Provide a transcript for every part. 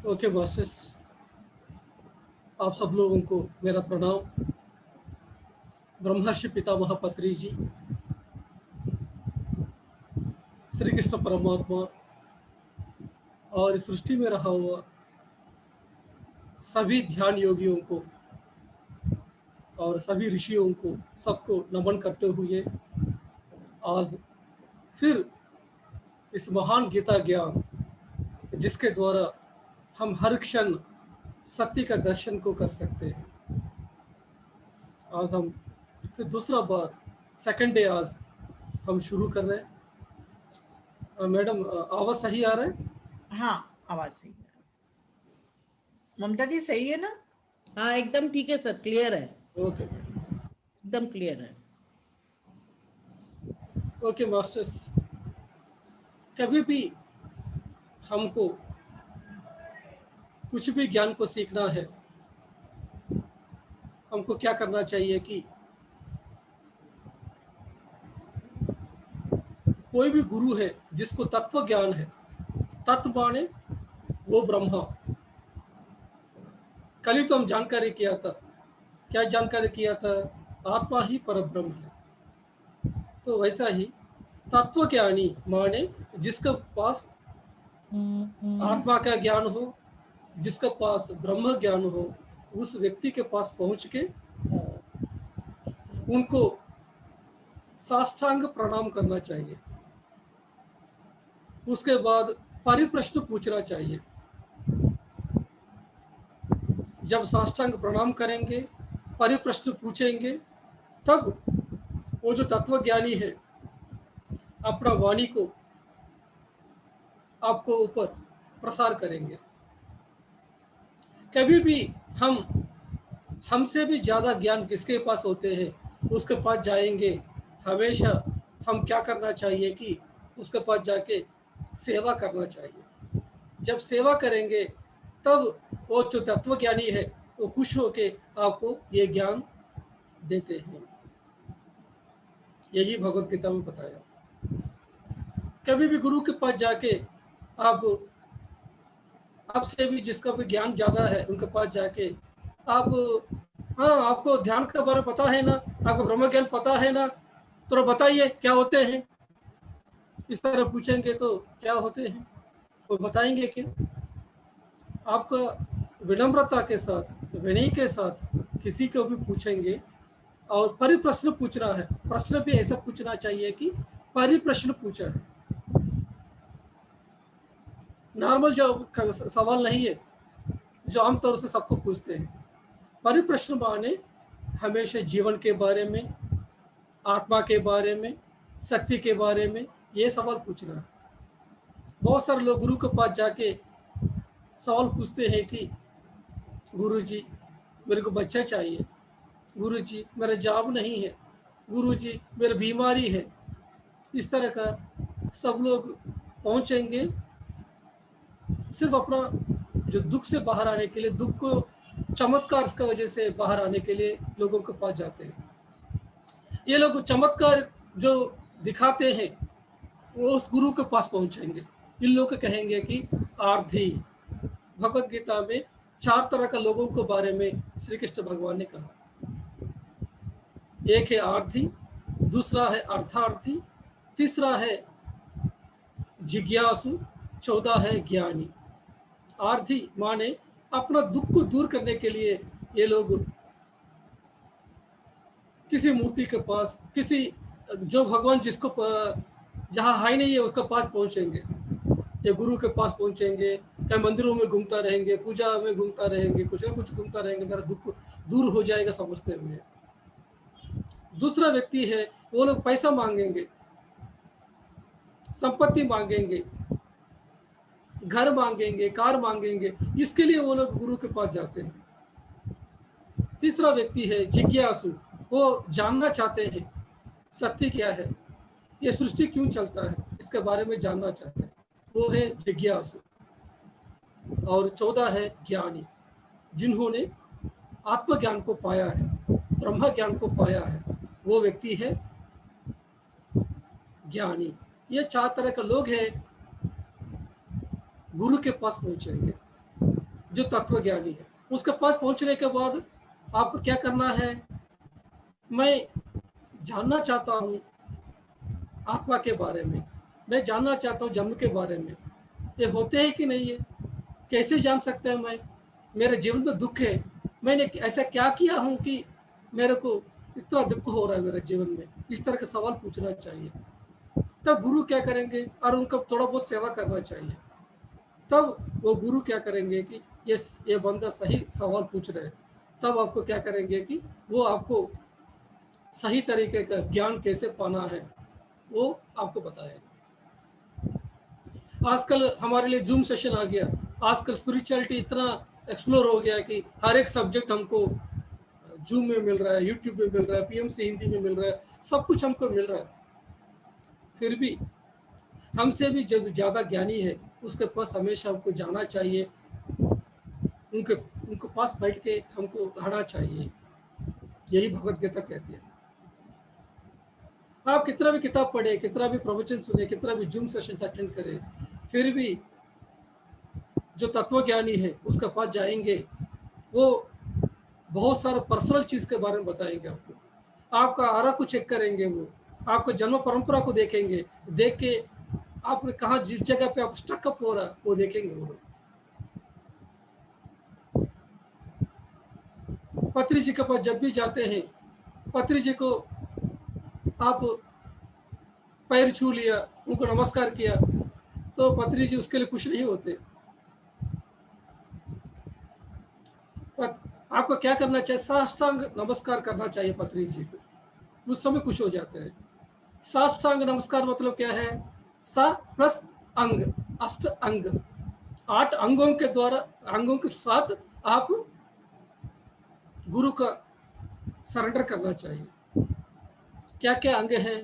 Okay bosses, आप सब लोगों को मेरा प्रणाम। ब्रह्मर्षि पितामह पत्री जी, श्री कृष्ण परमात्मा और इस सृष्टि में रहा हुआ सभी ध्यान योगियों को और सभी ऋषियों को सबको नमन करते हुए आज फिर इस महान गीता ज्ञान जिसके द्वारा हम हर क्षण सत्य का दर्शन को कर सकते हैं, आज हम फिर दूसरा बार सेकंड डे आज हम शुरू कर रहे हैं। मैडम, आवाज़ सही आ रहा है? हाँ, आवाज सही है। ममता जी सही है ना? हाँ, एकदम ठीक है सर, क्लियर है, ओके एकदम क्लियर है। ओके मास्टर्स, कभी भी हमको कुछ भी ज्ञान को सीखना है, हमको क्या करना चाहिए कि कोई भी गुरु है जिसको तत्व ज्ञान है, तत्व माने वो ब्रह्मा। कल ही तो हम जानकारी किया था, क्या जानकारी किया था? आत्मा ही परब्रह्म है। तो वैसा ही तत्व ज्ञानी माने जिसके पास आत्मा का ज्ञान हो, जिसके पास ब्रह्म ज्ञान हो, उस व्यक्ति के पास पहुंच के उनको साष्टांग प्रणाम करना चाहिए। उसके बाद परिप्रश्न पूछना चाहिए। जब साष्टांग प्रणाम करेंगे, परिप्रश्न पूछेंगे, तब वो जो तत्वज्ञानी है अपना वाणी को आपको ऊपर प्रसार करेंगे। कभी भी हमसे भी ज़्यादा ज्ञान जिसके पास होते हैं उसके पास जाएंगे। हमेशा हम क्या करना चाहिए कि उसके पास जाके सेवा करना चाहिए। जब सेवा करेंगे तब वो जो तत्वज्ञानी है वो खुश होके आपको ये ज्ञान देते हैं। यही भगवत गीता में बताया। कभी भी गुरु के पास जाके आपसे भी जिसका भी ज्ञान ज़्यादा है उनके पास जाके आप, हाँ आपको ध्यान के बारे में पता है ना, आपको ब्रह्म ज्ञान पता है ना, तो बताइए क्या होते हैं। इस तरह पूछेंगे तो क्या होते हैं वो बताएंगे क्या? आपका विनम्रता के साथ, विनय के साथ किसी को भी पूछेंगे और परिप्रश्न पूछना है। प्रश्न भी ऐसा पूछना चाहिए कि परिप्रश्न पूछा है, नॉर्मल जो सवाल नहीं है जो आमतौर से सबको पूछते हैं। परिप्रश्न माने हमेशा जीवन के बारे में, आत्मा के बारे में, शक्ति के बारे में ये सवाल पूछना है। बहुत सारे लोग गुरु के पास जाके सवाल पूछते हैं कि गुरुजी मेरे को बच्चा चाहिए, गुरुजी मेरा जॉब नहीं है, गुरुजी मेरी बीमारी है। इस तरह का सब लोग पहुंचेंगे सिर्फ अपना जो दुख से बाहर आने के लिए, दुख को चमत्कार की वजह से बाहर आने के लिए लोगों के पास जाते हैं। ये लोग चमत्कार जो दिखाते हैं वो उस गुरु के पास पहुंचेंगे। इन लोग को कहेंगे कि आर्धी। भगवत गीता में 4 तरह का लोगों के बारे में श्री कृष्ण भगवान ने कहा। एक है आर्धी, दूसरा है अर्थार्थी, तीसरा है जिज्ञासु, 14 है ज्ञानी। आर्धी माने अपना दुख को दूर करने के लिए ये लोग किसी मूर्ति के पास, किसी जो भगवान जिसको जहाँ हाई नहीं है उसके पास पहुंचेंगे, या गुरु के पास पहुंचेंगे, कहीं मंदिरों में घूमता रहेंगे, पूजा में घूमता रहेंगे, कुछ ना कुछ घूमता रहेंगे, मेरा दुख दूर हो जाएगा समझते हुए। दूसरा व्यक्ति है वो लोग पैसा मांगेंगे, संपत्ति मांगेंगे, घर मांगेंगे, कार मांगेंगे, इसके लिए वो लोग गुरु के पास जाते हैं। तीसरा व्यक्ति है जिज्ञासु, वो जानना चाहते हैं सत्य क्या है, ये सृष्टि क्यों चलता है, इसके बारे में जानना चाहते हैं, वो है जिज्ञासु। और 14 है ज्ञानी, जिन्होंने आत्मज्ञान को पाया है, ब्रह्म ज्ञान को पाया है, वो व्यक्ति है ज्ञानी। ये 4 तरह के लोग हैं गुरु के पास पहुंचेंगे। जो तत्व ज्ञानी है। उसके पास पहुंचने के बाद आपको क्या करना है, मैं जानना चाहता हूँ आत्मा के बारे में, मैं जानना चाहता हूँ जन्म के बारे में, ये होते हैं कि नहीं है, कैसे जान सकते हैं मैं, मेरे जीवन में दुख है, मैंने ऐसा क्या किया हूँ कि मेरे को इतना दुख हो रहा है मेरे जीवन में। इस तरह के सवाल पूछना चाहिए। तब गुरु क्या करेंगे, और उनका थोड़ा बहुत सेवा करना चाहिए। तब वो गुरु क्या करेंगे कि ये बंदा सही सवाल पूछ रहे हैं, तब आपको क्या करेंगे कि वो आपको सही तरीके का ज्ञान कैसे पाना है वो आपको बताएगा। आजकल हमारे लिए जूम सेशन आ गया, आजकल स्पिरिचुअलिटी इतना एक्सप्लोर हो गया कि हर एक सब्जेक्ट हमको जूम में मिल रहा है, यूट्यूब में मिल रहा है, पीएमसी हिंदी में मिल रहा है, सब कुछ हमको मिल रहा है। फिर भी हमसे भी जो ज़्यादा ज्ञानी है उसके पास हमेशा हमको जाना चाहिए, उनके पास बैठ के हमको रहना चाहिए। यही भगवत गीता कहती है। आप कितना भी किताब पढ़े, कितना भी प्रवचन सुने, कितना भी जूम सेशन अटेंड करें, फिर भी जो तत्वज्ञानी है उसके पास जाएंगे, वो बहुत सारा पर्सनल चीज के बारे में बताएंगे आपको, आपका आरा को चेक करेंगे, वो आपको जन्म परंपरा को देखेंगे, देख के आपने कहा जिस जगह पे आप स्टकअप हो रहा है वो देखेंगे। वो पत्री जी के पास जब भी जाते हैं, पत्री जी को आप पैर छू लिया, उनको नमस्कार किया, तो पत्री जी उसके लिए कुछ नहीं होते। आपको क्या करना चाहिए, साष्टांग नमस्कार करना चाहिए पत्री जी को, उस समय कुछ हो जाते हैं। साष्टांग नमस्कार मतलब क्या है, सा प्लस अंग, अष्ट अंग, 8 अंगों के द्वारा, अंगों के साथ आप गुरु का सरेंडर करना चाहिए। क्या क्या अंग है,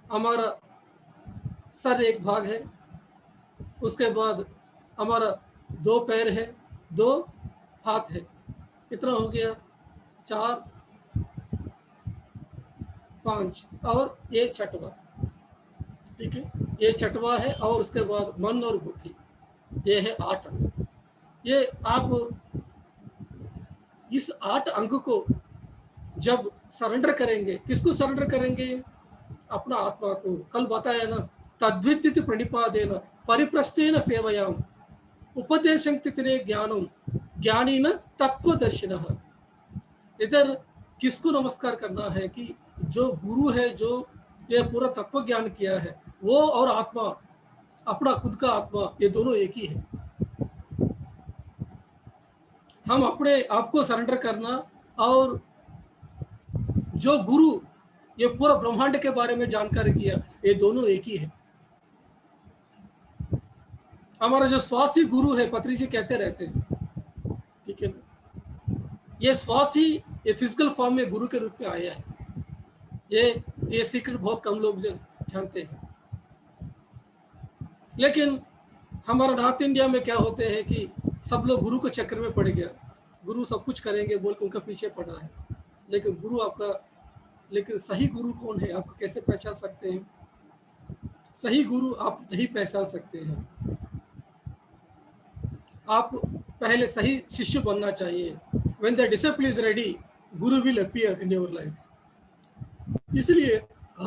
हमारा सर एक भाग है, उसके बाद हमारा 2 पैर है, 2 हाथ है, कितना हो गया, 4 5 और ये छठवा, ठीक है, ये छठवा है। और उसके बाद मन और बुद्धि, ये है 8 अंग। ये आप इस 8 अंग को जब सरेंडर करेंगे, किसको सरेंडर करेंगे, अपना आत्मा को। कल बताया ना, तद्विद्युत प्रणिपादेन परिप्रश्नेन सेवयाम उपदेशं तितने ज्ञानम ज्ञानी न तत्वदर्शिनः। इधर किसको नमस्कार करना है कि जो गुरु है, जो ये पूरा तत्व ज्ञान किया है, वो और आत्मा, अपना खुद का आत्मा, ये दोनों एक ही है। हम अपने आप को सरेंडर करना और जो गुरु ये पूरा ब्रह्मांड के बारे में जानकारी किया, ये दोनों एक ही है। हमारा जो श्वासी गुरु है, पत्री जी कहते रहते हैं, ठीक है ना, ये श्वासी ये फिजिकल फॉर्म में गुरु के रूप में आया है। ये सीक्रेट बहुत कम लोग जानते हैं। लेकिन हमारा नॉर्थ इंडिया में क्या होते हैं कि सब लोग गुरु के चक्कर में पड़ गया, गुरु सब कुछ करेंगे बोल के उनका पीछे पड़ा है। लेकिन गुरु आपका, लेकिन सही गुरु कौन है, आप कैसे पहचान सकते हैं? सही गुरु आप नहीं पहचान सकते हैं। आप पहले सही शिष्य बनना चाहिए। When the disciple is ready, Guru will appear in your life. इसलिए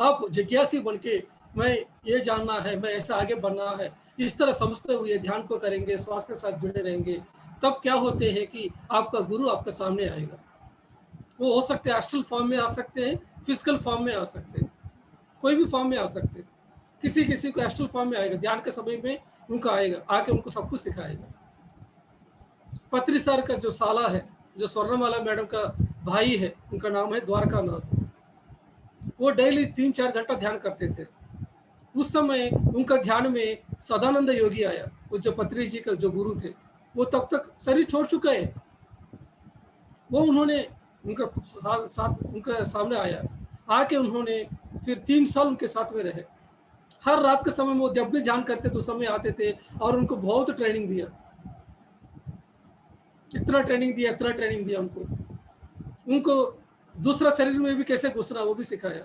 आप जिज्ञासी बन के, मैं ये जानना है, मैं ऐसा आगे बढ़ना है, इस तरह समझते हुए ध्यान को करेंगे, श्वास के साथ जुड़े रहेंगे, तब क्या होते हैं कि आपका गुरु आपके सामने आएगा। वो हो सकते हैं एस्ट्रल फॉर्म में आ सकते हैं, फिजिकल फॉर्म में आ सकते हैं, कोई भी फॉर्म में आ सकते हैं। किसी को एस्ट्रल फॉर्म में आएगा, ध्यान के समय में उनका आएगा, आके उनको सब कुछ सिखाएगा। पत्री सर का जो साला है, जो स्वर्णमाला मैडम का भाई है, उनका नाम है द्वारकानाथ, वो डेली 3-4 घंटा ध्यान करते थे। उस समय उनका ध्यान में सदानंद योगी आया, वो जो पत्री जी का जो गुरु थे, वो तब तक शरीर छोड़ चुके हैं। वो उन्होंने उनके सामने आया, आके उन्होंने फिर 3 साल उनके साथ में रहे। हर रात के समय वो जब भी ध्यान करते तो समय आते थे और उनको बहुत ट्रेनिंग दिया, इतना ट्रेनिंग दिया उनको दूसरा शरीर में भी कैसे घुसना वो भी सिखाया।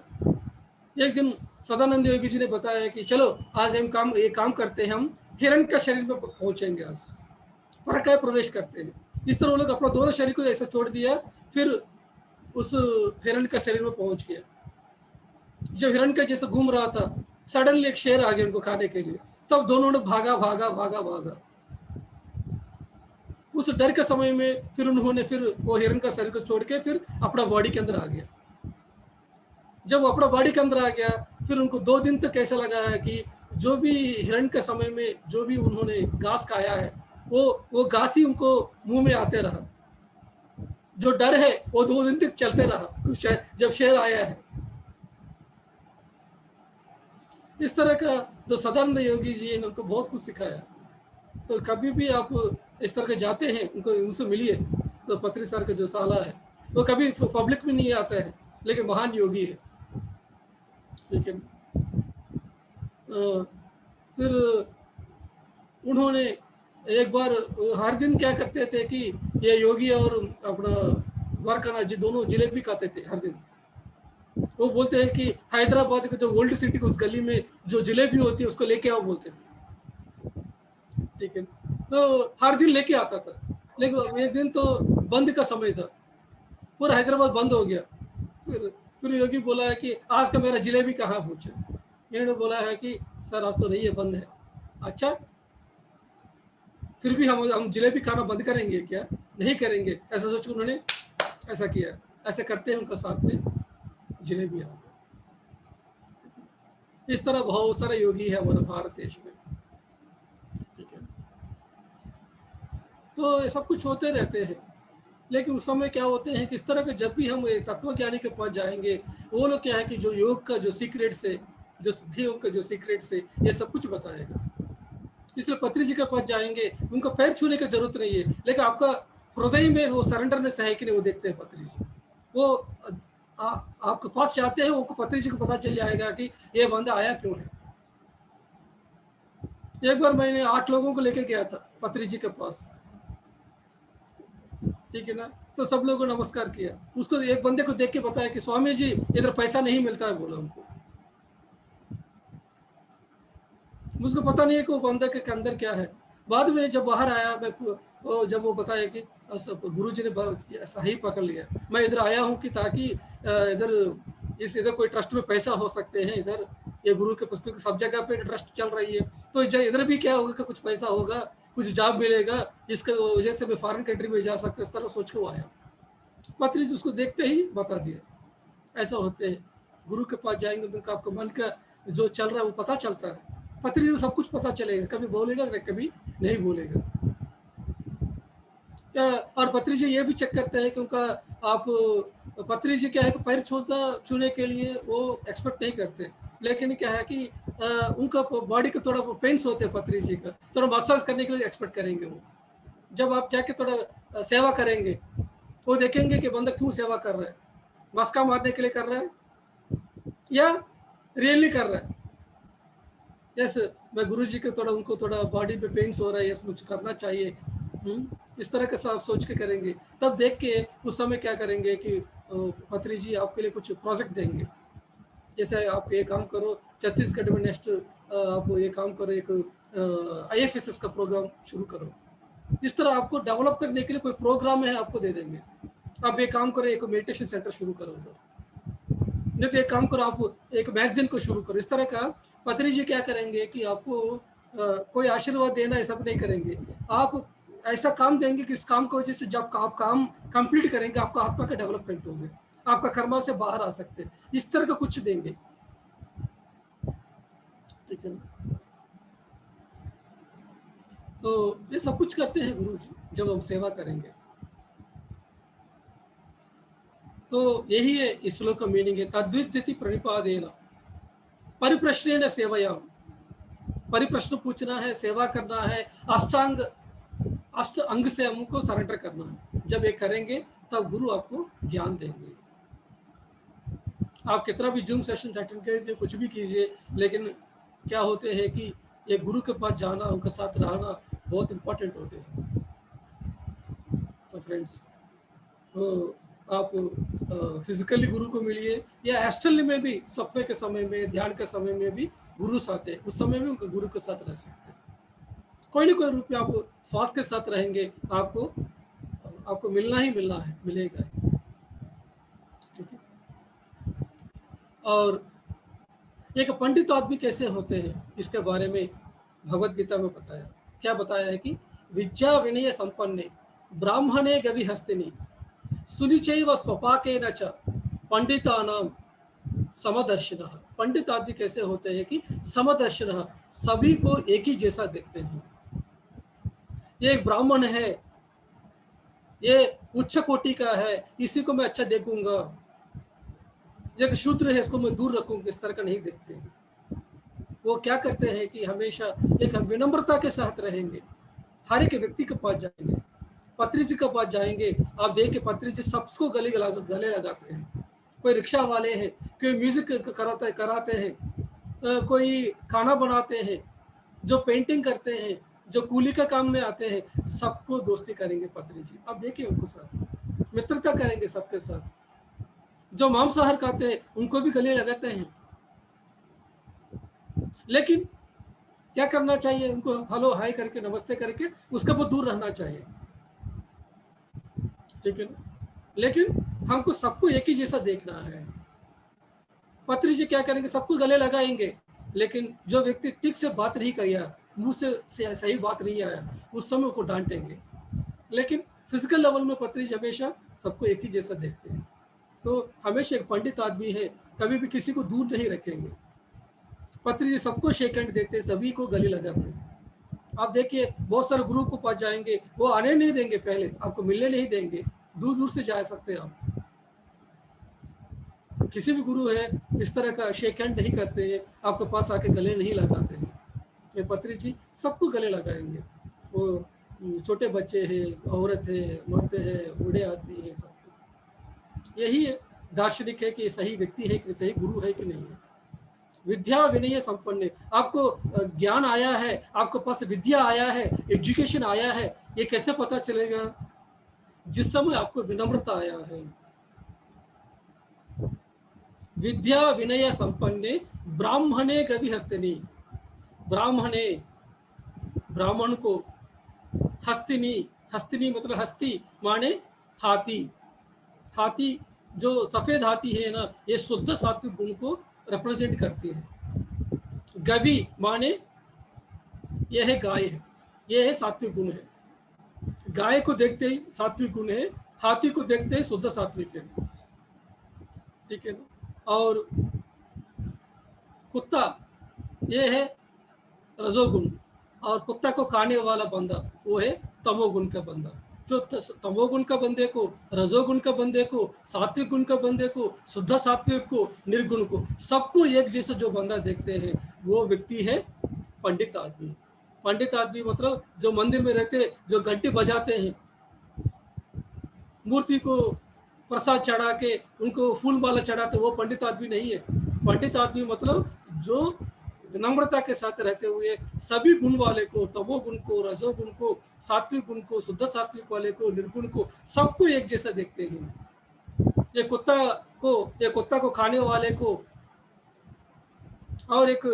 एक दिन सदानंद योगी जी ने बताया कि चलो आज हम काम करते हैं, हम हिरण का शरीर में पहुंचेंगे। आज परकाय प्रवेश करते हैं। इस तरह वो लोग अपना दोनों शरीर को ऐसा छोड़ दिया, फिर उस हिरण का शरीर में पहुंच गया। जब हिरण का जैसे घूम रहा था, सडनली एक शेर आ गया उनको खाने के लिए, तब दोनों ने भागा भागा भागा भागा। उस डर के समय में फिर उन्होंने फिर वो हिरण का शरीर को छोड़ के फिर अपना बॉडी के अंदर आ गया। जब वो अपना बॉडी के अंदर आ गया, फिर उनको 2 दिन तक ऐसा लगा है कि जो भी हिरण के समय में जो भी उन्होंने घास खाया है, वो घास ही उनको मुंह में आते रहा। जो डर है वो 2 दिन तक चलते रहा जब शेर आया है। इस तरह का जो सदानंद योगी जी ने उनको बहुत कुछ सिखाया। तो कभी भी आप इस तरह के जाते हैं, उनसे मिलिए। तो पत्री सर का जो साला है वो कभी पब्लिक में नहीं आता है, लेकिन महान योगी है। ठीक है। फिर उन्होंने एक बार हर दिन क्या करते थे कि ये योगी और अपना द्वारकानाथ जी दोनों जलेबी खाते थे हर दिन। वो बोलते हैं कि हैदराबाद के जो ओल्ड सिटी उस गली में जो जलेबी होती है उसको लेके आओ बोलते थे। ठीक है। तो हर दिन लेके आता था, लेकिन एक दिन तो बंद का समय था, पूरा हैदराबाद बंद हो गया। फिर योगी बोला है कि आज का मेरा जलेबी कहाँ पूछे। इन्होंने बोला है कि सर आज तो नहीं है, बंद है। अच्छा, फिर भी हम जलेबी खाना बंद करेंगे क्या? नहीं करेंगे। ऐसा सोच उन्होंने ऐसा किया। ऐसे करते हैं उनका साथ में जलेबी आ। इस तरह बहुत सारे योगी है हमारे भारत देश में। ठीक है। तो ये सब कुछ होते रहते हैं, लेकिन उस समय क्या होते हैं कि इस तरह के जब भी हम तत्वज्ञानी के पास जाएंगे, वो लोग क्या है कि जो योग का जो सीक्रेट से, जो सिद्धि योग का जो सीक्रेट से ये सब कुछ बताएगा। इसलिए पत्री जी के पास जाएंगे, उनका पैर छूने की जरूरत नहीं है, लेकिन आपका हृदय में वो सरेंडरनेस है कि नहीं वो देखते हैं पत्री जी। वो आपके पास जाते हैं, उनको पत्री जी को पता चल जाएगा कि ये बंदा आया क्यों है। एक बार मैंने 8 लोगों को लेकर गया था पत्री जी के पास। ठीक है ना। तो सब लोगों को नमस्कार किया। उसको एक बंदे को देख के बताया कि स्वामी जी इधर पैसा नहीं मिलता है, बोला उनको। मुझको पता नहीं है कि वो बंदे के अंदर क्या है। बाद में जब बाहर आया, मैं जब वो बताया कि गुरु जी ने सही पकड़ लिया, मैं इधर आया हूँ कि ताकि इधर कोई ट्रस्ट में पैसा हो सकते हैं, इधर ये गुरु के पुस्तक सब जगह पे ट्रस्ट चल रही है, तो इधर भी क्या होगा कि कुछ पैसा होगा, कुछ जॉब मिलेगा, इसके वजह से मैं फॉरेन कंट्री में जा सकता, इस तरह सोच के वो आया। पत्री जी उसको देखते ही बता दिया। ऐसा होते हैं, गुरु के पास जाएंगे तो आपको मन का जो चल रहा है वो पता चलता है। पत्री जी को सब कुछ पता चलेगा, कभी बोलेगा कभी नहीं बोलेगा। और पत्री जी ये भी चेक करते हैं कि उनका आप पत्री जी क्या है कि पैर छूने के लिए वो एक्सपेक्ट नहीं करते, लेकिन क्या है कि उनका बॉडी का थोड़ा पेन्स होते हैं, पत्री जी का थोड़ा मसाज करने के लिए एक्सपेक्ट करेंगे। वो जब आप जाके थोड़ा सेवा करेंगे, वो देखेंगे कि बंदा क्यों सेवा कर रहा है, मस्का मारने के लिए कर रहा है या रियली कर रहा है। यस, मैं गुरु जी के उनको थोड़ा बॉडी पे पेन्स हो रहा है, यस मुझे करना चाहिए, इस तरह के सब सोच के करेंगे। तब देख के उस समय क्या करेंगे कि पत्री जी आपके लिए कुछ प्रोजेक्ट देंगे। जैसे आप ये काम करो, छत्तीसगढ़ में नेक्स्ट आप ये काम करो, एक IFSS का प्रोग्राम शुरू करो। इस तरह आपको डेवलप करने के लिए कोई प्रोग्राम है आपको दे देंगे। आप एक काम करो, एक मेडिटेशन सेंटर शुरू करो, नहीं तो एक काम करो आप एक मैगजीन को शुरू करो। इस तरह का पत्री जी क्या करेंगे कि आपको कोई आशीर्वाद देना है सब नहीं करेंगे, आप ऐसा काम देंगे कि इस काम को वजह से जब आप काम कंप्लीट करेंगे आपका आत्मा का डेवलपमेंट होगा, आपका कर्मा से बाहर आ सकते हैं, इस तरह का कुछ देंगे। ठीक है। तो ये सब कुछ करते हैं गुरु जी जब हम सेवा करेंगे। तो यही है इस श्लोक का मीनिंग है, तद्विद्यति प्रणिपादेन परिप्रश्नेन सेवयाम। परिप्रश्न पूछना है, सेवा करना है, अष्ट अंग से हमको सरेंडर करना है। जब ये करेंगे तब गुरु आपको ज्ञान देंगे। आप कितना भी जूम सेशन अटेंड कीजिए, कुछ भी कीजिए, लेकिन क्या होते हैं कि एक गुरु के पास जाना, उनके साथ रहना बहुत इंपॉर्टेंट होते हैं। तो फ्रेंड्स, तो आप फिजिकली गुरु को मिलिए या एस्ट्रल में भी, सपने के समय में, ध्यान के समय में भी गुरु साथ है, उस समय भी उनके गुरु के साथ रह सकते हैं। कोई ना कोई रूप में आप स्वास्थ्य के साथ रहेंगे, आपको मिलना ही मिलना है, मिलेगा ही। ठीक है। और एक पंडित आदमी कैसे होते हैं, इसके बारे में भगवत गीता में बताया। क्या बताया है कि विद्या विनय संपन्ने ब्राह्मणे गवि हस्तिनी सुनिचैव स्वपाके न च पंडितानाम समदर्शिनः। पंडित आदमी कैसे होते हैं कि समदर्शिनः, सभी को एक ही जैसा देखते हैं। ये एक ब्राह्मण है, ये उच्च कोटि का है, इसी को मैं अच्छा देखूंगा, एक शूद्र है इसको मैं दूर रखूंगा, इस तरह का नहीं देखते हैं। वो क्या करते हैं कि हमेशा एक विनम्रता के साथ रहेंगे, हर एक व्यक्ति के पास जाएंगे, पत्री जी के पास जाएंगे, आप देखिए पत्री जी सबको गले लगाते हैं। कोई रिक्शा वाले हैं, कोई म्यूजिक कराते हैं, कोई खाना बनाते हैं, जो पेंटिंग करते हैं, जो कूली का काम में आते हैं, सबको दोस्ती करेंगे पत्री जी। आप देखिए उनको साथ मित्रता करेंगे सबके साथ। जो मांसाहार खाते हैं उनको भी गले लगाते हैं। लेकिन क्या करना चाहिए, उनको हेलो हाय करके नमस्ते करके उसके ऊपर दूर रहना चाहिए। ठीक है ना। लेकिन हमको सबको एक ही जैसा देखना है। पत्री जी क्या करेंगे, सबको गले लगाएंगे, लेकिन जो व्यक्ति ठीक से बात नहीं किया, मुंह से सही बात नहीं आया, उस समय को डांटेंगे। लेकिन फिजिकल लेवल में पत्री जी हमेशा सबको एक ही जैसा देखते हैं। तो हमेशा एक पंडित आदमी है, कभी भी किसी को दूर नहीं रखेंगे। पत्री जी सबको शेक हैंड देते हैं, सभी को गले लगाते हैं। आप देखिए बहुत सारे गुरु को पास जाएंगे, वो आने नहीं देंगे, पहले आपको मिलने नहीं देंगे, दूर दूर से जा सकते हैं आप। किसी भी गुरु है इस तरह का शेक हैंड नहीं करते हैं, आपके पास आके गले नहीं लगाते हैं। ये पत्री जी सबको गले लगाएंगे। वो छोटे बच्चे हैं, औरत है, मर्द है, बूढ़े आदमी है, सबको। यही है दार्शनिक है कि सही व्यक्ति है कि सही गुरु है कि नहीं है। विद्या विनय संपन्न, आपको ज्ञान आया है, आपके पास विद्या आया है, एजुकेशन आया है, ये कैसे पता चलेगा? जिस समय आपको विनम्रता आया है। विद्या विनय संपन्ने ब्राह्मणे गवि हस्तिनी, ब्राह्मणे ब्राह्मण को, हस्तिनी, हस्तिनी मतलब हस्ती माने हाथी, हाथी जो सफेद हाथी है ना, ये शुद्ध सात्विक गुण को रिप्रेजेंट करती है। गवि माने यह है गाय है, यह है सात्विक गुण है। गाय को देखते ही सात्विक गुण है, हाथी को देखते ही शुद्ध सात्विक है। ठीक है ना। और कुत्ता ये है रजोगुण, और कुत्ता को खाने वाला बंदा वो है तमोगुण का बंदा। जो तमोगुण का बंदे को, रजोगुण का बंदे को, सात्विक गुण का बंदे को, शुद्ध सात्विक को, निर्गुण को, सबको एक जैसे जो बंदा देखते हैं, वो व्यक्ति है पंडित आदमी। पंडित आदमी मतलब जो मंदिर में रहते, जो घंटी बजाते हैं, मूर्ति को प्रसाद चढ़ा के उनको फूल माला चढ़ाते, वो पंडित आदमी नहीं है। पंडित आदमी मतलब जो विनम्रता के साथ रहते हुए सभी गुण वाले को, तमोगुण को, रजोगुण को, सात्विक गुण को, शुद्ध सात्विक वाले को, निर्गुण को, सबको एक जैसा देखते हैं। ये कुत्ता को खाने वाले को, और एक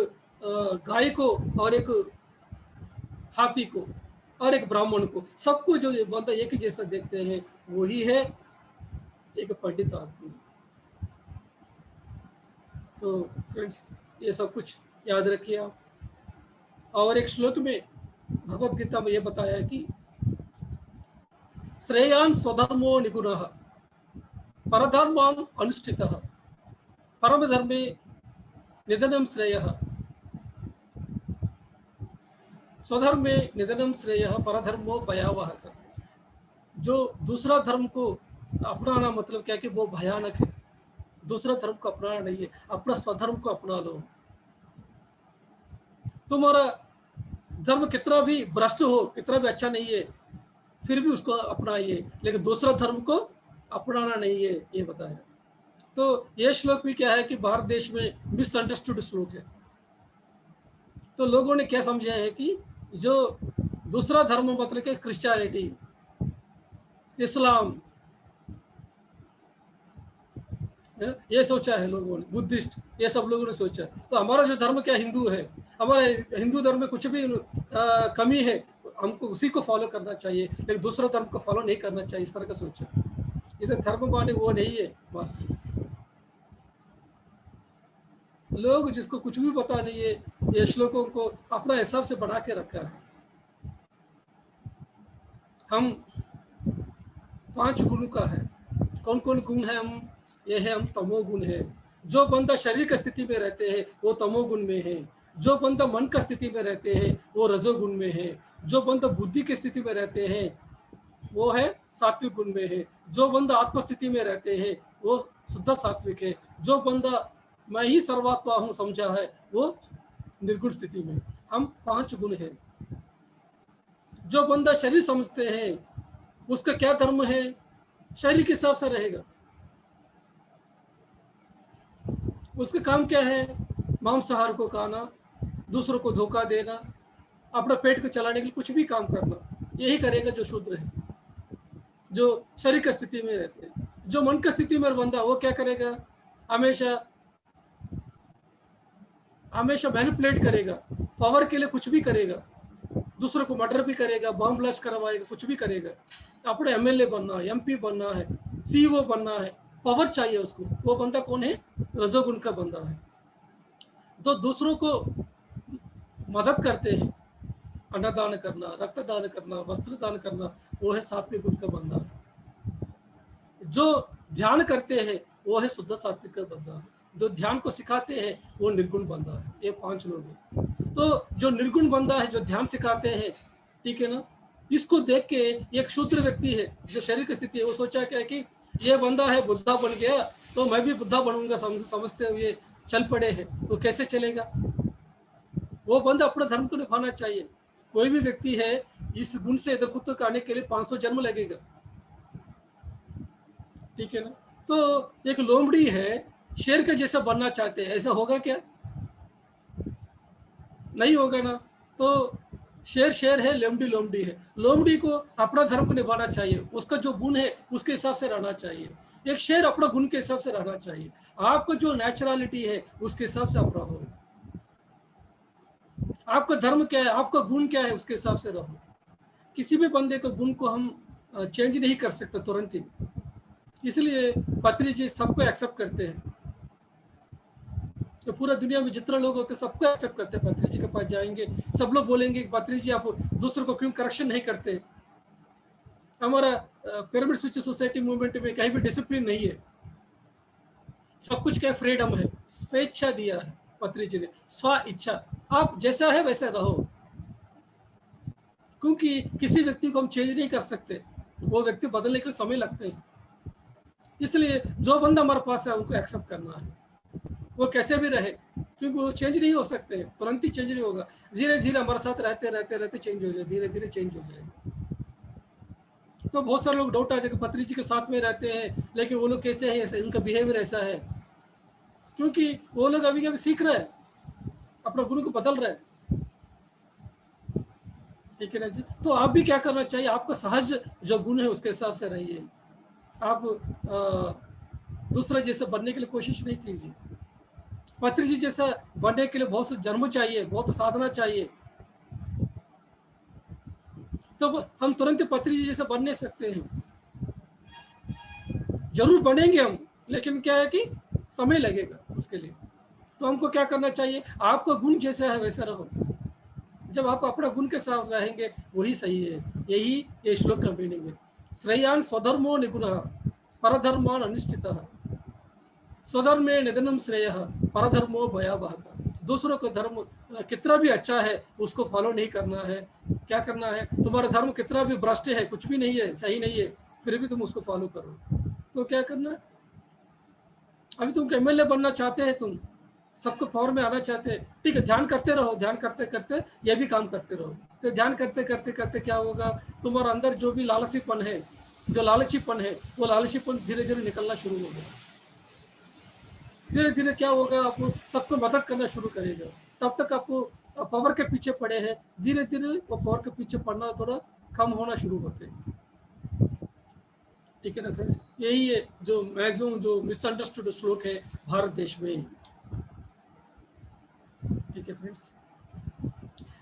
गाय को, और एक हाथी को, और एक ब्राह्मण को, सबको जो बंदा एक ही जैसा देखते हैं, वही है एक पंडित आदमी। तो फ्रेंड्स ये सब कुछ याद रखिए आप। और एक श्लोक में भगवत गीता में ये बताया है कि श्रेयान स्वधर्मो निगुणः परधर्मं अनुष्ठितः परम धर्मे निधनम श्रेयः, स्वधर्म में निधनम श्रेयः परधर्मो भयावह। जो दूसरा धर्म को अपनाना मतलब क्या कि वो भयानक है। दूसरा धर्म को अपनाना नहीं है, अपना स्वधर्म को अपना लो। तुम्हारा धर्म कितना भी भ्रष्ट हो, कितना भी अच्छा नहीं है, फिर भी उसको अपनाइए, लेकिन दूसरा धर्म को अपनाना नहीं है, ये बताया। तो ये श्लोक भी क्या है कि भारत देश में मिसअंडरस्टूड श्लोक है। तो लोगों ने क्या समझा है कि जो दूसरा धर्म मतलब कि क्रिश्चियनिटी, इस्लाम, ये सोचा है लोगों ने, बुद्धिस्ट, ये सब लोगों ने सोचा। तो हमारा जो धर्म क्या हिंदू है, हमारे हिंदू धर्म में कुछ भी कमी है, हमको उसी को फॉलो करना चाहिए, लेकिन दूसरा धर्म को फॉलो नहीं करना चाहिए, इस तरह का सोचो। इधर धर्म वाणी वो नहीं है मास्टर्स। लोग जिसको कुछ भी पता नहीं है, ये श्लोकों को अपना हिसाब से बढ़ा के रखा है। हम 5 गुण का है। कौन कौन गुण है? हम ये है, हम तमोगुण है। जो बंदा शरीर की स्थिति में रहते हैं वो तमोगुण में है। जो बंदा मन का स्थिति में रहते हैं वो रजोगुण में है। जो बंदा बुद्धि की स्थिति में रहते हैं वो है सात्विक गुण में है। जो बंदा आत्मस्थिति में रहते हैं वो शुद्ध सात्विक है। जो बंदा मैं ही सर्वात्मा हूँ समझा है वो निर्गुण स्थिति में। हम 5 गुण है। जो बंदा शरीर समझते हैं उसका क्या धर्म है? शरीर के हिसाब से रहेगा। उसका काम क्या है? मांसाहार को खाना, दूसरों को धोखा देना, अपना पेट को चलाने के लिए कुछ भी काम करना, यही करेगा जो शूद्र है, जो शरीर की स्थिति में रहते हैं। जो मन की स्थिति में बंदा वो क्या करेगा? हमेशा हमेशा मैनिपुलेट करेगा, पावर के लिए कुछ भी करेगा, दूसरों को मर्डर भी करेगा, बम ब्लास्ट करवाएगा, कुछ भी करेगा। अपने एमएलए बनना है, एमपी बनना है, सीईओ बनना है, पावर चाहिए उसको। वो बंदा कौन है? रजोगुण का बंदा है। तो दूसरों को मदद करते हैं, अन्नदान करना, रक्तदान करना, वस्त्र दान करना, वो है सात्विक गुण का बंदा है। जो ध्यान करते हैं वो है शुद्ध सात्विक का बंदा है। जो ध्यान को सिखाते हैं वो निर्गुण बंदा है। ये 5 लोग हैं। तो जो निर्गुण बंदा है, जो ध्यान सिखाते हैं, ठीक है ना, इसको देख के एक शूद्र व्यक्ति है जो शरीर की स्थिति है, वो सोचा क्या है कि ये बंदा है बुद्धा बन गया तो मैं भी बुद्धा बनूंगा, समझते हुए चल पड़े हैं। तो कैसे चलेगा? वो बंदा अपना धर्म को निभाना चाहिए। कोई भी व्यक्ति है इस गुण से इधर कुत्ते आने के लिए 500 जन्म लगेगा, ठीक है ना। तो एक लोमड़ी है, शेर के जैसा बनना चाहते हैं, ऐसा होगा क्या? नहीं होगा ना। तो शेर शेर है, लोमड़ी लोमड़ी है। लोमड़ी को अपना धर्म को निभाना चाहिए, उसका जो गुण है उसके हिसाब से रहना चाहिए। एक शेर अपना गुण के हिसाब से रहना चाहिए। आपका जो नेचुरलिटी है उसके हिसाब से आप रहो। आपका धर्म क्या है, आपका गुण क्या है, उसके हिसाब से रहो। किसी भी बंदे के गुण को हम चेंज नहीं कर सकते तुरंत ही। इसलिए पत्री जी सबको एक्सेप्ट करते हैं। तो पूरा दुनिया में जितने लोग होते हैं सबको एक्सेप्ट करते हैं। पत्री जी के पास जाएंगे, सब लोग बोलेंगे पत्री जी आप दूसरों को क्यों करेक्शन नहीं करते? हमारा पिरामिड स्विच सोसाइटी मूवमेंट में कहीं भी डिसिप्लिन नहीं है। सब कुछ क्या फ्रीडम है, स्वेच्छा दिया है पत्री जी ने, स्व इच्छा। आप जैसा है वैसा रहो, क्योंकि किसी व्यक्ति को हम चेंज नहीं कर सकते, वो व्यक्ति बदलने के लिए समय लगते हैं। इसलिए जो बंदा हमारे पास है उनको एक्सेप्ट करना है, वो कैसे भी रहे, क्योंकि वो चेंज नहीं हो सकते, तुरंत ही चेंज नहीं होगा। धीरे धीरे हमारे साथ रहते रहते रहते चेंज हो जाए, धीरे धीरे चेंज हो जाएगा। तो बहुत सारे लोग डाउट आते हैं कि पत्री जी के साथ में रहते हैं लेकिन वो लोग कैसे हैं, ऐसे उनका बिहेवियर ऐसा है, क्योंकि वो लोग अभी अभी सीख रहे हैं, अपना गुरु को बदल रहे हैं, ठीक है ना जी। तो आप भी क्या करना चाहिए, आपका सहज जो गुण है उसके हिसाब से रहिए। आप दूसरे जैसे बनने के लिए कोशिश नहीं कीजिए। पत्री जी जैसा बनने के लिए बहुत से जन्म चाहिए, बहुत साधना चाहिए। तो हम तुरंत पत्री जी जैसा बन नहीं सकते हैं। जरूर बनेंगे हम, लेकिन क्या है कि समय लगेगा उसके लिए। तो हमको क्या करना चाहिए, आपका गुण जैसा है वैसा रहो। जब आप अपना गुण के साथ रहेंगे वही सही है। यही ये श्लोक का मीनिंग है। श्रेयान स्वधर्मो निगुणः परधर्मान अनुष्ठितः। स्वधर्मे निधनम श्रेय परधर्मो भयावह। दूसरों का धर्म कितना भी अच्छा है उसको फॉलो नहीं करना है। क्या करना है, तुम्हारा धर्म कितना भी भ्रष्ट है, कुछ भी नहीं है, सही नहीं है, फिर भी तुम उसको फॉलो करो। तो क्या करना, अभी तुम एमएलए बनना चाहते हैं, तुम सबको पावर में आना चाहते हैं, ठीक है, ध्यान करते रहो, ध्यान करते करते ये भी काम करते रहो। तो ध्यान करते करते करते क्या होगा, तुम्हारा अंदर जो भी लालसीपन है, जो लालचीपन है, वो लालचीपन धीरे धीरे निकलना शुरू हो गया। धीरे धीरे क्या होगा, आप सबको मदद करना शुरू करेगा। तब तक आप पावर के पीछे पड़े हैं, धीरे धीरे वो पावर के पीछे पड़ना थोड़ा कम होना शुरू होते हैं, ठीक है ना फ्रेंड्स। यही है जो मैक्सिमम जो मिसअंडरस्टूड श्लोक है भारत देश में, ठीक है फ्रेंड्स।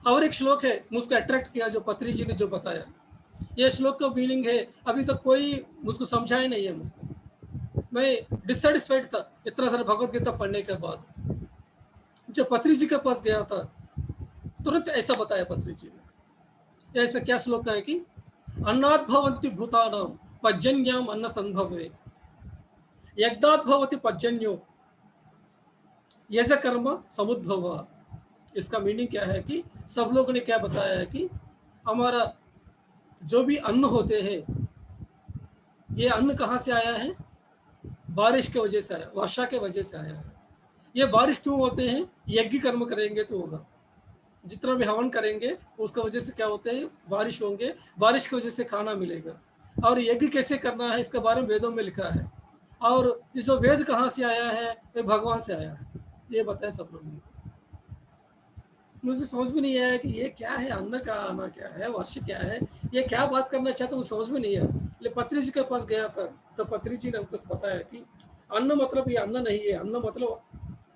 और एक श्लोक है मुझको अट्रैक्ट किया, जो पत्री जी ने जो बताया, ये श्लोक का मीनिंग है अभी तक कोई मुझको समझा ही नहीं है। मुझको मैं डिससेटिस्फाइड था इतना सारा भगवत गीता पढ़ने के बाद। जो पत्री जी के पास गया था तुरंत ऐसा बताया पत्री जी ने। ऐसा क्या श्लोक है कि अन्नात् भवन्ति भूतानां पर्जन्याम अन्न संभवे यज्ञात् भवति पर्जन्यो यज कर्म समुद्भव। इसका मीनिंग क्या है कि सब लोगों ने क्या बताया है कि हमारा जो भी अन्न होते हैं, ये अन्न कहाँ से आया है? बारिश के वजह से आया, वर्षा के वजह से आया है। ये बारिश क्यों होते हैं? यज्ञ कर्म करेंगे तो होगा। जितना भी हवन करेंगे उसका वजह से क्या होते हैं? बारिश होंगे, बारिश की वजह से खाना मिलेगा। और यज्ञ कैसे करना है इसके बारे में वेदों में लिखा है। और ये जो वेद कहाँ से आया है? ये भगवान से आया है, ये बताया सब लोगों ने। मुझे समझ में नहीं आया कि ये क्या है, अन्न का आना क्या है, वर्ष क्या है, ये क्या बात करना चाहते मुझे समझ में नहीं आया। लेकिन पत्री जी के पास गया था तो पत्री जी ने हमको बताया कि अन्न मतलब ये अन्न नहीं है। अन्न मतलब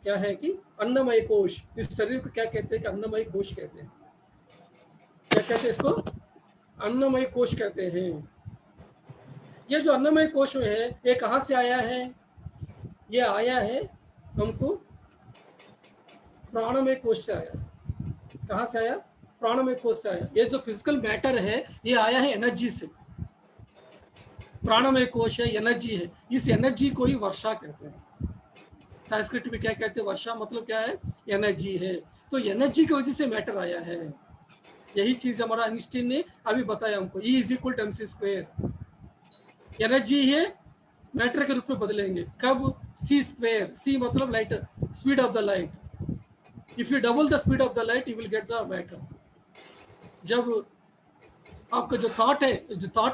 क्या है कि अन्नमय कोश। इस शरीर को क्या कहते हैं कि अन्नमय कोश कहते हैं। क्या कहते हैं इसको? अन्नमय कोश कहते हैं। ये जो अन्नमय कोश में है ये कहाँ से आया है? ये आया है हमको प्राणमय कोश से आया। कहाँ से आया? प्राणमय कोश से आया। ये जो फिजिकल मैटर है ये आया है एनर्जी से। प्राणमय कोश है, एनर्जी है। इस एनर्जी को ही वर्षा कहते हैं। संस्कृत में क्या कहते हैं? वर्षा मतलब क्या है? एनर्जी है। तो एनर्जी की वजह से मैटर आया है। यही चीज हमारा आइंस्टीन ने अभी बताया हमको, E = mc²। एनर्जी है, मैटर के रूप में बदलेंगे कब? c²। c मतलब light, speed of the light. If U double the speed of the light you will get the matter. जब आपका जो थॉट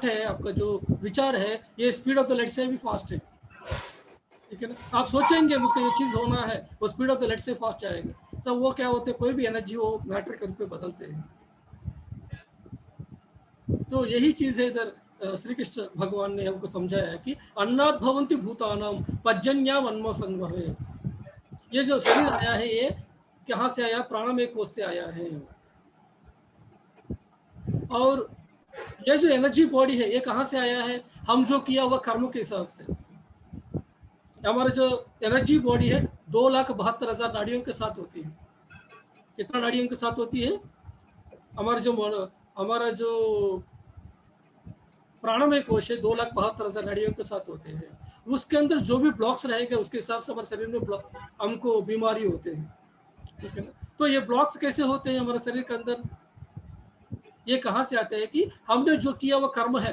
है, आपका जो विचार है, ये स्पीड ऑफ द लाइट से भी फास्ट है, ठीक है ना? आप सोचेंगे मुझको ये चीज होना है, वो स्पीड ऑफ द लाइट से फास्ट जाएगा। तो वो क्या होते हैं? कोई भी एनर्जी वो मैटर के रूप में बदलते हैं। तो यही चीज है इधर श्री कृष्ण भगवान ने हमको समझाया है कि अन्नात् भवन्ति भूतानां पर्जन्याम अन्न संभवे। ये जो शरीर आया है ये कहाँ से आया? प्राणमय कोश से आया है। और ये जो एनर्जी बॉडी है ये कहाँ से आया है? हम जो किया हुआ कर्म के हिसाब से। हमारा जो एनर्जी बॉडी है 2,72,000 नाड़ियों के साथ होती है। कितना नाड़ियों के साथ होती है? हमारा जो प्राणमय कोश है 2,72,000 नाड़ियों के साथ होते हैं। उसके अंदर जो भी ब्लॉक्स रहेंगे उसके हिसाब से हमारे शरीर में हमको बीमारी होते हैं, ठीक है ना? तो ये ब्लॉक्स कैसे होते हैं हमारे शरीर के अंदर? ये कहाँ से आते हैं कि हमने जो किया वो कर्म है,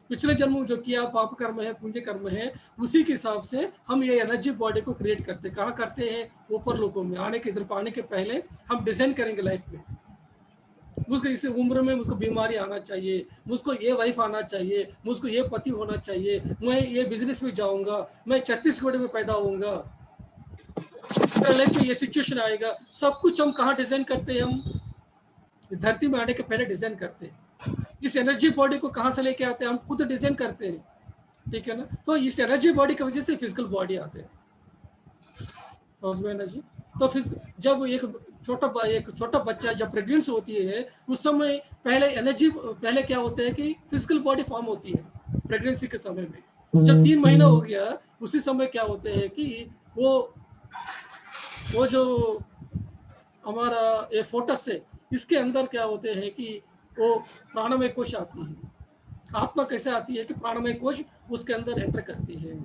पिछले जन्म में जो किया पाप कर्म है, पुण्य कर्म है, उसी के हिसाब से हम ये एनर्जी बॉडी को क्रिएट करते हैं। कहाँ करते हैं? ऊपर लोगों में आने के, इधर आने के पहले हम डिजाइन करेंगे लाइफ में। मुझको इस उम्र में मुझको बीमारी आना चाहिए, मुझको ये वाइफ आना चाहिए, मुझको ये पति होना चाहिए, मैं ये बिजनेस में जाऊंगा, मैं छत्तीसगढ़ में पैदा होऊंगा, लाइफ में ये सिचुएशन आएगा। सब कुछ हम कहाँ डिजाइन करते हैं? हम धरती में आने के पहले डिजाइन करते हैं। इस एनर्जी बॉडी को कहाँ से लेके आते हैं? हम खुद डिजाइन करते हैं, ठीक है ना? तो इस एनर्जी बॉडी की वजह से फिजिकल बॉडी आते हैं। समझ में एनर्जी? तो फिर जब एक छोटा बच्चा जब प्रेगनेंसी होती है उस समय पहले क्या होता है कि फिजिकल बॉडी फॉर्म होती है प्रेगनेंसी के समय में। जब 3 महीना हो गया उसी समय क्या होते हैं कि वो जो हमारा ये फोटस है इसके अंदर क्या होते हैं कि वो प्राणमय कोश आती है। आत्मा कैसे आती है कि प्राणमय कोश उसके अंदर एंटर करती है।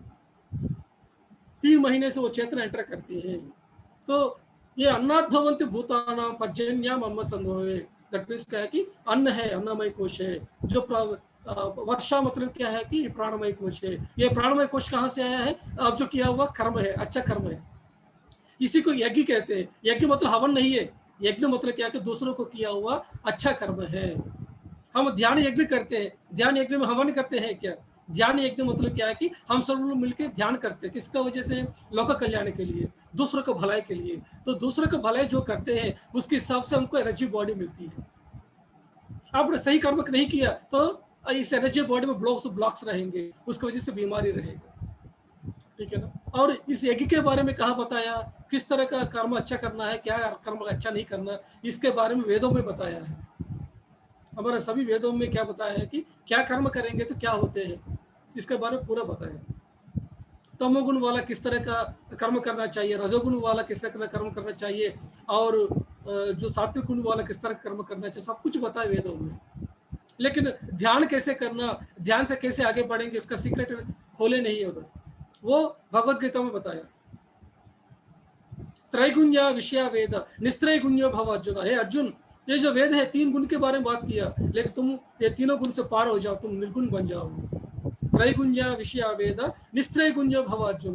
3 महीने से वो चेतना एंटर करती है। तो ये अन्नात् भवन्ति भूतानां पर्जन्याम अन्न संभवे। दैट मीन्स क्या है कि अन्न है, अन्नमय कोश है। जो वर्षा मतलब क्या है कि प्राणमय कोश है। ये प्राणमय कोश कहाँ से आया है? अब जो किया हुआ कर्म है, अच्छा कर्म है, इसी को यज्ञ कहते हैं। यज्ञ मतलब हवन नहीं है। यज्ञ मतलब क्या है कि दूसरों को किया हुआ अच्छा कर्म है। हम ध्यान यज्ञ करते हैं, ध्यान यज्ञ में हवन करते हैं क्या? ध्यान यज्ञ मतलब क्या है कि हम सब लोग मिलकर ध्यान करते हैं। किसका वजह से? लोक कल्याण के लिए, दूसरों को भलाई के लिए। तो दूसरों को भलाई जो करते हैं उसके हिसाब से हमको एनर्जी बॉडी मिलती है। आपने सही कर्म नहीं किया तो इस एनर्जी बॉडी में ब्लॉक्स रहेंगे, उसकी वजह से बीमारी रहेगा, ठीक है ना? और इस यज्ञ के बारे में कहा बताया किस तरह का कर्म अच्छा करना है, क्या कर्म अच्छा नहीं करना, इसके बारे में वेदों में बताया है। हमारे सभी वेदों में क्या बताया है कि क्या कर्म करेंगे तो क्या होते हैं, इसके बारे में पूरा बताया है। तमोगुण वाला किस तरह का कर्म करना चाहिए, रजोगुण वाला किस तरह का कर्म करना चाहिए, और जो सात्विक गुण वाला किस तरह का कर्म करना चाहिए, सब कुछ बताया वेदों में। लेकिन ध्यान कैसे करना, ध्यान से कैसे आगे बढ़ेंगे, इसका सीक्रेट खोले नहीं है उधर, वो भगवत गीता में बताया। त्रैगुण्य विषया वेद निस्त्रैगुण्यो भव अर्जुन। हे अर्जुन, ये जो वेद है 3 गुण के बारे में बात किया, लेकिन तुम ये तीनों गुण से पार हो जाओ, तुम निर्गुण बन जाओ। त्रैगुण्य विषया वेद निस्त्रैगुण्यो भव अर्जुन,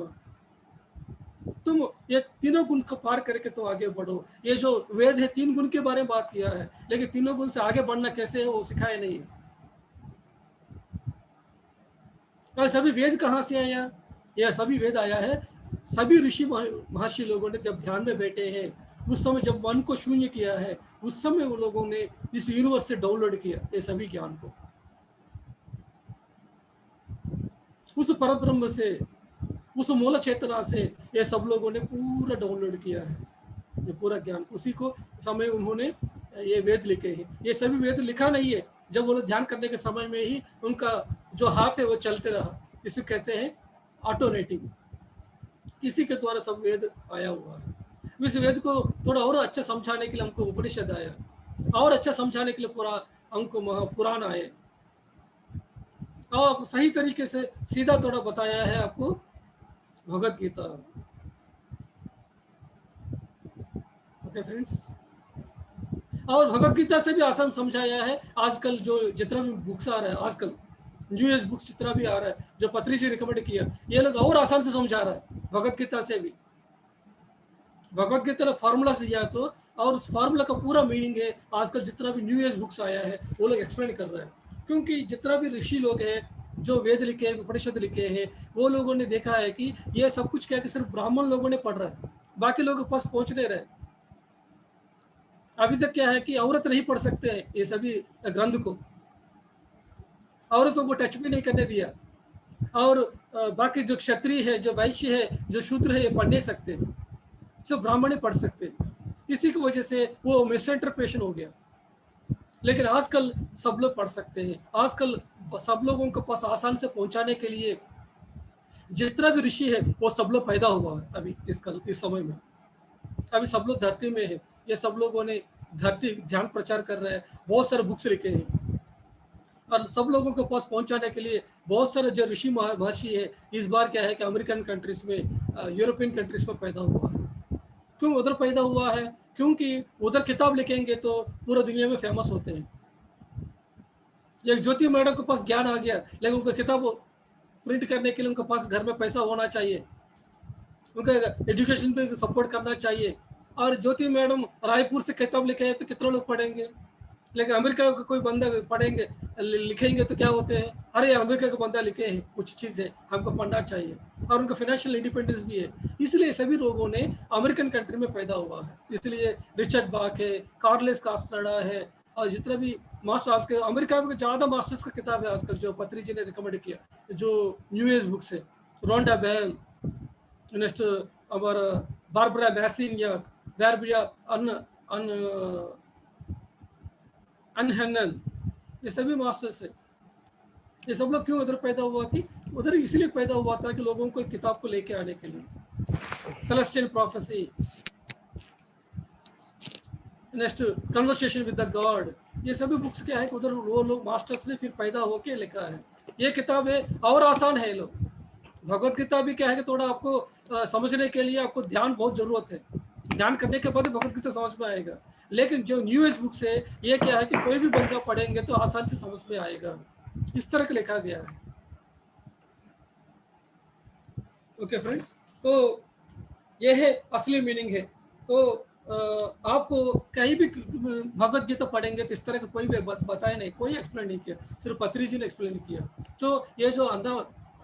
तुम ये तीनों गुण को पार करके तो आगे बढ़ो। ये जो वेद है 3 गुण के बारे में बात किया है, लेकिन तीनों गुण से आगे बढ़ना कैसे है वो सिखाया नहीं है। और सभी वेद कहाँ से आया? यह सभी वेद आया है सभी ऋषि महर्षि लोगों ने जब ध्यान में बैठे हैं, उस समय जब मन को शून्य किया है, उस समय वो लोगों ने इस यूनिवर्स से डाउनलोड किया ये सभी ज्ञान को। उस परब्रह्म से, उस मूल चेतना से ये सब लोगों ने पूरा डाउनलोड किया है, ये पूरा ज्ञान। उसी को समय उन्होंने ये वेद लिखे हैं। ये सभी वेद लिखा नहीं है, जब वो ध्यान करने के समय में ही उनका जो हाथ है वो चलते रहा, इसे कहते हैं ऑटोरेटिंग। इसी के द्वारा सब वेद आया हुआ है। इस वेद को थोड़ा और अच्छा समझाने के लिए हमको उपनिषद आया, और अच्छा समझाने के लिए पूरा हमको पुराण आए, और सही तरीके से सीधा थोड़ा बताया है आपको भगवत गीता। ओके फ्रेंड्स, और भगवत गीता से भी आसान समझाया है। आजकल जो जितना भी बुक्स आ रहा है, आजकल न्यूएज बुक्स जितना भी आ रहा है, जो पत्री जी रिकमेंड किया, ये लोग और आसान से समझा रहा है भगवत गीता से भी। भगवत गीता ने फार्मूला से दिया तो, और उस फार्मूला का पूरा मीनिंग है आजकल जितना भी न्यू एज बुक्स आया है वो लोग एक्सप्लेन कर रहे हैं। क्योंकि जितना भी ऋषि लोग हैं जो वेद लिखे हैं, उपनिषद लिखे हैं, वो लोगों ने देखा है कि ये सब कुछ क्या कि सिर्फ ब्राह्मण लोगों ने पढ़ रहा है, बाकी लोगों के पास पहुंच नहीं रहे। अभी तक क्या है कि औरत नहीं पढ़ सकते हैं ये सभी ग्रंथ को, औरतों को टच भी नहीं करने दिया, और बाकी जो क्षत्रिय है, जो वैश्य है, जो शूद्र है, ये पढ़ नहीं सकते, सिर्फ ब्राह्मण ही पढ़ सकते। इसी की वजह से वो मिसइंटरप्रिटेशन हो गया। लेकिन आजकल सब लोग पढ़ सकते हैं। आजकल सब लोगों के पास आसान से पहुंचाने के लिए जितना भी ऋषि है वो सब लोग पैदा हुआ है अभी इस समय में। अभी सब लोग धरती में है, ये सब लोगों ने धरती ध्यान प्रचार कर रहे हैं, बहुत सारे बुक्स लिखे हैं, और सब लोगों के पास पहुंचाने के लिए बहुत सारे जो ऋषि महर्षि है इस बार क्या है कि अमेरिकन कंट्रीज में, यूरोपियन कंट्रीज में पैदा हुआ है। क्यों उधर पैदा हुआ है? क्योंकि उधर किताब लिखेंगे तो पूरा दुनिया में फेमस होते हैं। एक ज्योति मैडम के पास ज्ञान आ गया, लेकिन उनका किताब प्रिंट करने के लिए उनके पास घर में पैसा होना चाहिए, उनका एजुकेशन पे सपोर्ट करना चाहिए। और ज्योति मैडम रायपुर से किताब लिखे हैं तो कितने लोग पढ़ेंगे? लेकिन अमेरिका का कोई बंदा पढ़ेंगे लिखेंगे तो क्या होते हैं, अरे अमेरिका का बंदा लिखे हैं कुछ चीज़ है, हमको पढ़ना चाहिए, और उनका फाइनेंशियल इंडिपेंडेंस भी है। इसलिए सभी लोगों ने अमेरिकन कंट्री में पैदा हुआ है। इसलिए रिचर्ड बाक है, कार्लेस कास्टर्डा है, और जितना भी मास्टर आज के अमेरिका में ज़्यादा मास्टर्स का किताब है आजकल जो पत्री जी ने रिकमेंड किया, जो न्यू एज बुक्स है, रोंडा बेल, नेक्स्ट हमारा बारबरा मैसिन या बारबरा अनहंगन, ये सभी मास्टर्स है। ये सब लोग क्यों उधर पैदा हुआ कि उधर इसलिए पैदा हुआ था कि लोगों को किताब को लेके आने के लिए। Celestial prophecy, next conversation with the God, ये सभी बुक्स क्या है कि उधर वो लोग मास्टर्स ने फिर पैदा होके लिखा है। ये किताब है और आसान है। लोग भगवत गीता भी क्या है कि थोड़ा आपको समझने के लिए आपको ध्यान बहुत जरूरत है, ध्यान करने के बाद भगवत गीता समझ में आएगा। लेकिन जो न्यू एज बुक्स है ये क्या है कि कोई भी बंदा पढ़ेंगे तो आसान से समझ में आएगा, इस तरह का लिखा गया है। ओके फ्रेंड्स, तो ये है असली मीनिंग है। तो आपको कहीं भी भगवत गीता पढ़ेंगे तो इस तरह का कोई भी बताया नहीं, कोई एक्सप्लेन नहीं किया, सिर्फ पत्री जी ने एक्सप्लेन किया। तो ये जो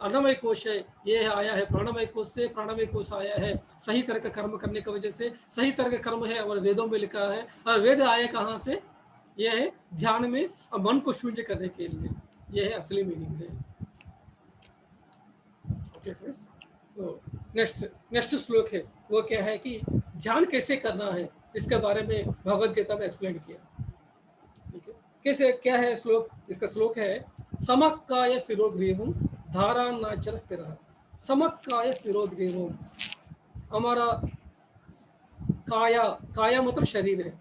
अन्नमय कोश है ये आया है प्राणमय कोश से, प्राणमय कोश आया है सही तरह का कर्म करने की वजह से। सही तरह का कर्म है और वेदों में लिखा है। और वेद आया कहाँ से? ये है ध्यान में और मन को शून्य करने के लिए। ये है असली मीनिंग है। ओके फ्रेंड्स, तो नेक्स्ट श्लोक है वो क्या है कि ध्यान कैसे करना है, इसके बारे में भगवद गीता में एक्सप्लेन किया। ठीक है, कैसे क्या है श्लोक, इसका श्लोक है समक्काय शिरोग्रीवं धारानाचर स्थिरः। समक्काय शिरोग्रीवं, हमारा काया मतलब शरीर है,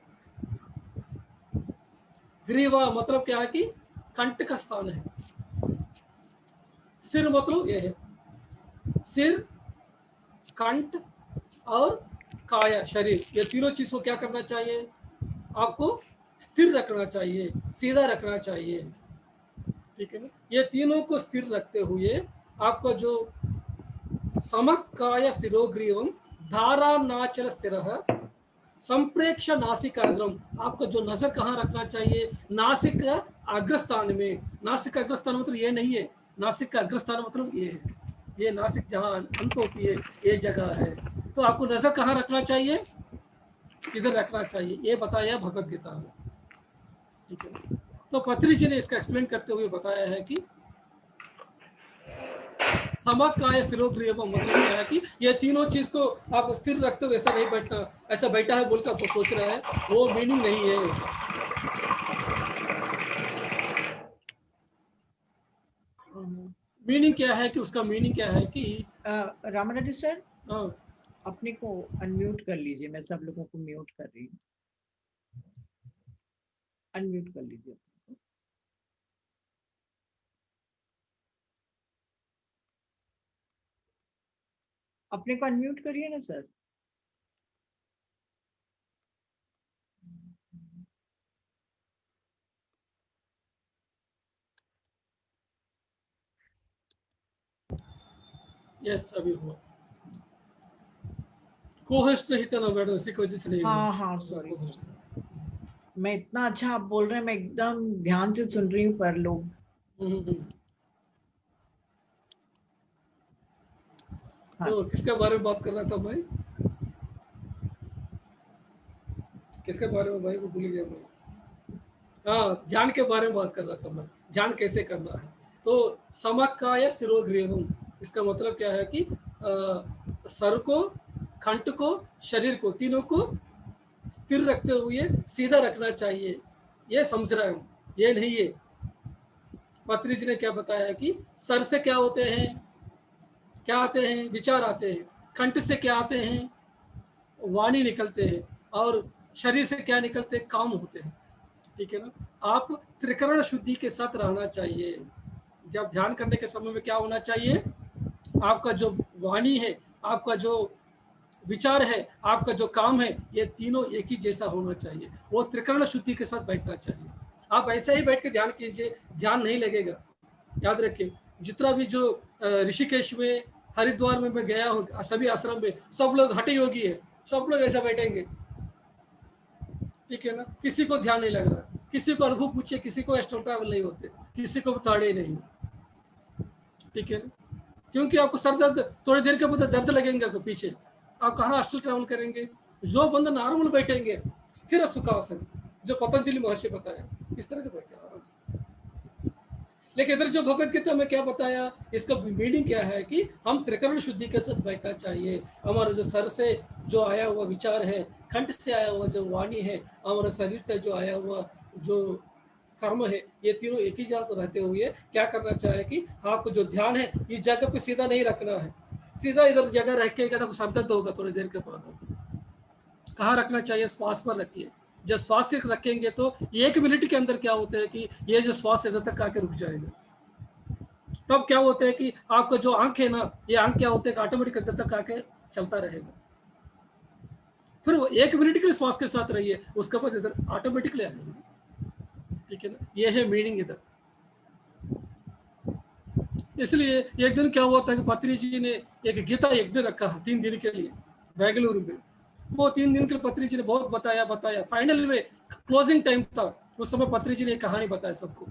ग्रीवा मतलब क्या है कि कंठ का स्थान है, सिर मतलब ये है, सिर, कंठ और काया शरीर, ये तीनों चीज को क्या करना चाहिए, आपको स्थिर रखना चाहिए, सीधा रखना चाहिए। ठीक है ना, ये तीनों को स्थिर रखते हुए आपका जो समक्काय शिरोग्रीवं धारानाचल स्थिरः संप्रेक्ष नासिकाग्रम, आपको जो नजर कहाँ रखना चाहिए, नासिक का अग्रस्थान में। नासिक का अग्रस्थान मतलब ये नहीं है, नासिक का अग्रस्थान मतलब ये है, ये नासिक जहाँ अंत होती है ये जगह है। तो आपको नजर कहाँ रखना चाहिए, इधर रखना चाहिए, ये बताया भगवद गीता में। ठीक है, तो पत्री जी ने इसका एक्सप्लेन करते हुए बताया है कि समक्काय शिरोग्रीवं मतलब क्या है कि ये तीनों चीज को आप स्थिर रखते हो, ऐसा नहीं बैठना, ऐसा बैठा है बोलकर आपको सोच रहा है, वो मीनिंग नहीं है। मीनिंग क्या है कि उसका मीनिंग क्या है कि रामाराजू सर, हाँ, अपने को अनम्यूट कर लीजिए, मैं सब लोगों को म्यूट कर रही हूँ, अनम्यूट कर लीजिए। अपने को अनम्यूट करिए ना सर। यस अभी हुआ, कोहोस्ट नहीं था ना मैडम, इसी की वजह से नहीं हुआ। हाँ हाँ सॉरी, मैं इतना अच्छा आप बोल रहे हैं, मैं एकदम ध्यान से सुन रही हूँ, पर लोग तो किसके बारे में बात कर रहा था भाई, किसके बारे में भाई, वो भूल गया मैं। हाँ, ध्यान के बारे में बात कर रहा था मैं, ध्यान कैसे करना है। तो समक्काय शिरोग्रीवं, इसका मतलब क्या है कि सर को, कंठ को, शरीर को, तीनों को स्थिर रखते हुए सीधा रखना चाहिए, ये समझ रहा हूँ, ये नहीं है। पत्री जी ने क्या बताया है कि सर से क्या होते हैं, क्या आते हैं, विचार आते हैं, कंठ से क्या आते हैं, वाणी निकलते हैं, और शरीर से क्या निकलते हैं, काम होते हैं। ठीक है ना, आप त्रिकरण शुद्धि के साथ रहना चाहिए। जब ध्यान करने के समय में क्या होना चाहिए, आपका जो वाणी है, आपका जो विचार है, आपका जो काम है, ये तीनों एक ही जैसा होना चाहिए, वो त्रिकरण शुद्धि के साथ बैठना चाहिए। आप ऐसे ही बैठ के ध्यान कीजिए, ध्यान नहीं लगेगा। याद रखिए, जितना भी जो ऋषिकेश में, हरिद्वार में मैं गया हूँ, सभी आश्रम में सब लोग हठ योगी है, सब लोग ऐसा बैठेंगे। ठीक है ना, किसी को ध्यान नहीं लग रहा, किसी को अनुभव पूछिए, किसी को एस्ट्रल ट्रैवल नहीं होते, किसी को ताड़े नहीं। ठीक है ना, क्योंकि आपको सर दर्द, थोड़ी देर के बाद दर्द लगेंगे आपको पीछे, आप कहाँ एस्ट्रल ट्रैवल करेंगे। जो बंद नॉर्मल बैठेंगे, स्थिर सुखासन, जो पतंजलि महर्षि बताया, इस तरह के बैठे आराम से। लेकिन इधर जो भगवत गीता में क्या बताया, इसका मीनिंग क्या है कि हम त्रिकरण शुद्धि के साथ बैठना चाहिए। हमारा जो सर से जो आया हुआ विचार है, कंठ से आया हुआ जो वाणी है, हमारे शरीर से जो आया हुआ जो कर्म है, ये तीनों एक ही साथ रहते हुए क्या करना चाहिए कि आपको जो ध्यान है इस जगह पे सीधा नहीं रखना है, सीधा इधर जगह रखेगा तो सर दर्द होगा थोड़ी देर के बाद। कहाँ रखना चाहिए, श्वास पर रखिए। जब श्वास से रखेंगे तो 1 मिनट के अंदर क्या होता है कि ये जो श्वास इधर तक आके रुक जाएगा। तब क्या होता है कि आपका जो आंख है ना, ये आंख क्या होता है कि ऑटोमेटिक इधर तक आके चलता रहेगा। फिर वो 1 मिनट के लिए श्वास के साथ रहिए, उसके बाद इधर ऑटोमेटिकली आ जाएगा। ठीक है ना, ये है मीनिंग इधर। इसलिए एक दिन क्या हुआ था कि पत्री जी ने एक गीता यज्ञ रखा 3 दिन के लिए बेंगलुरु में। वो 3 दिन के लिए पत्री जी ने बहुत बताया। फाइनल में क्लोजिंग टाइम था, उस समय पत्री जी ने एक कहानी बताया सबको।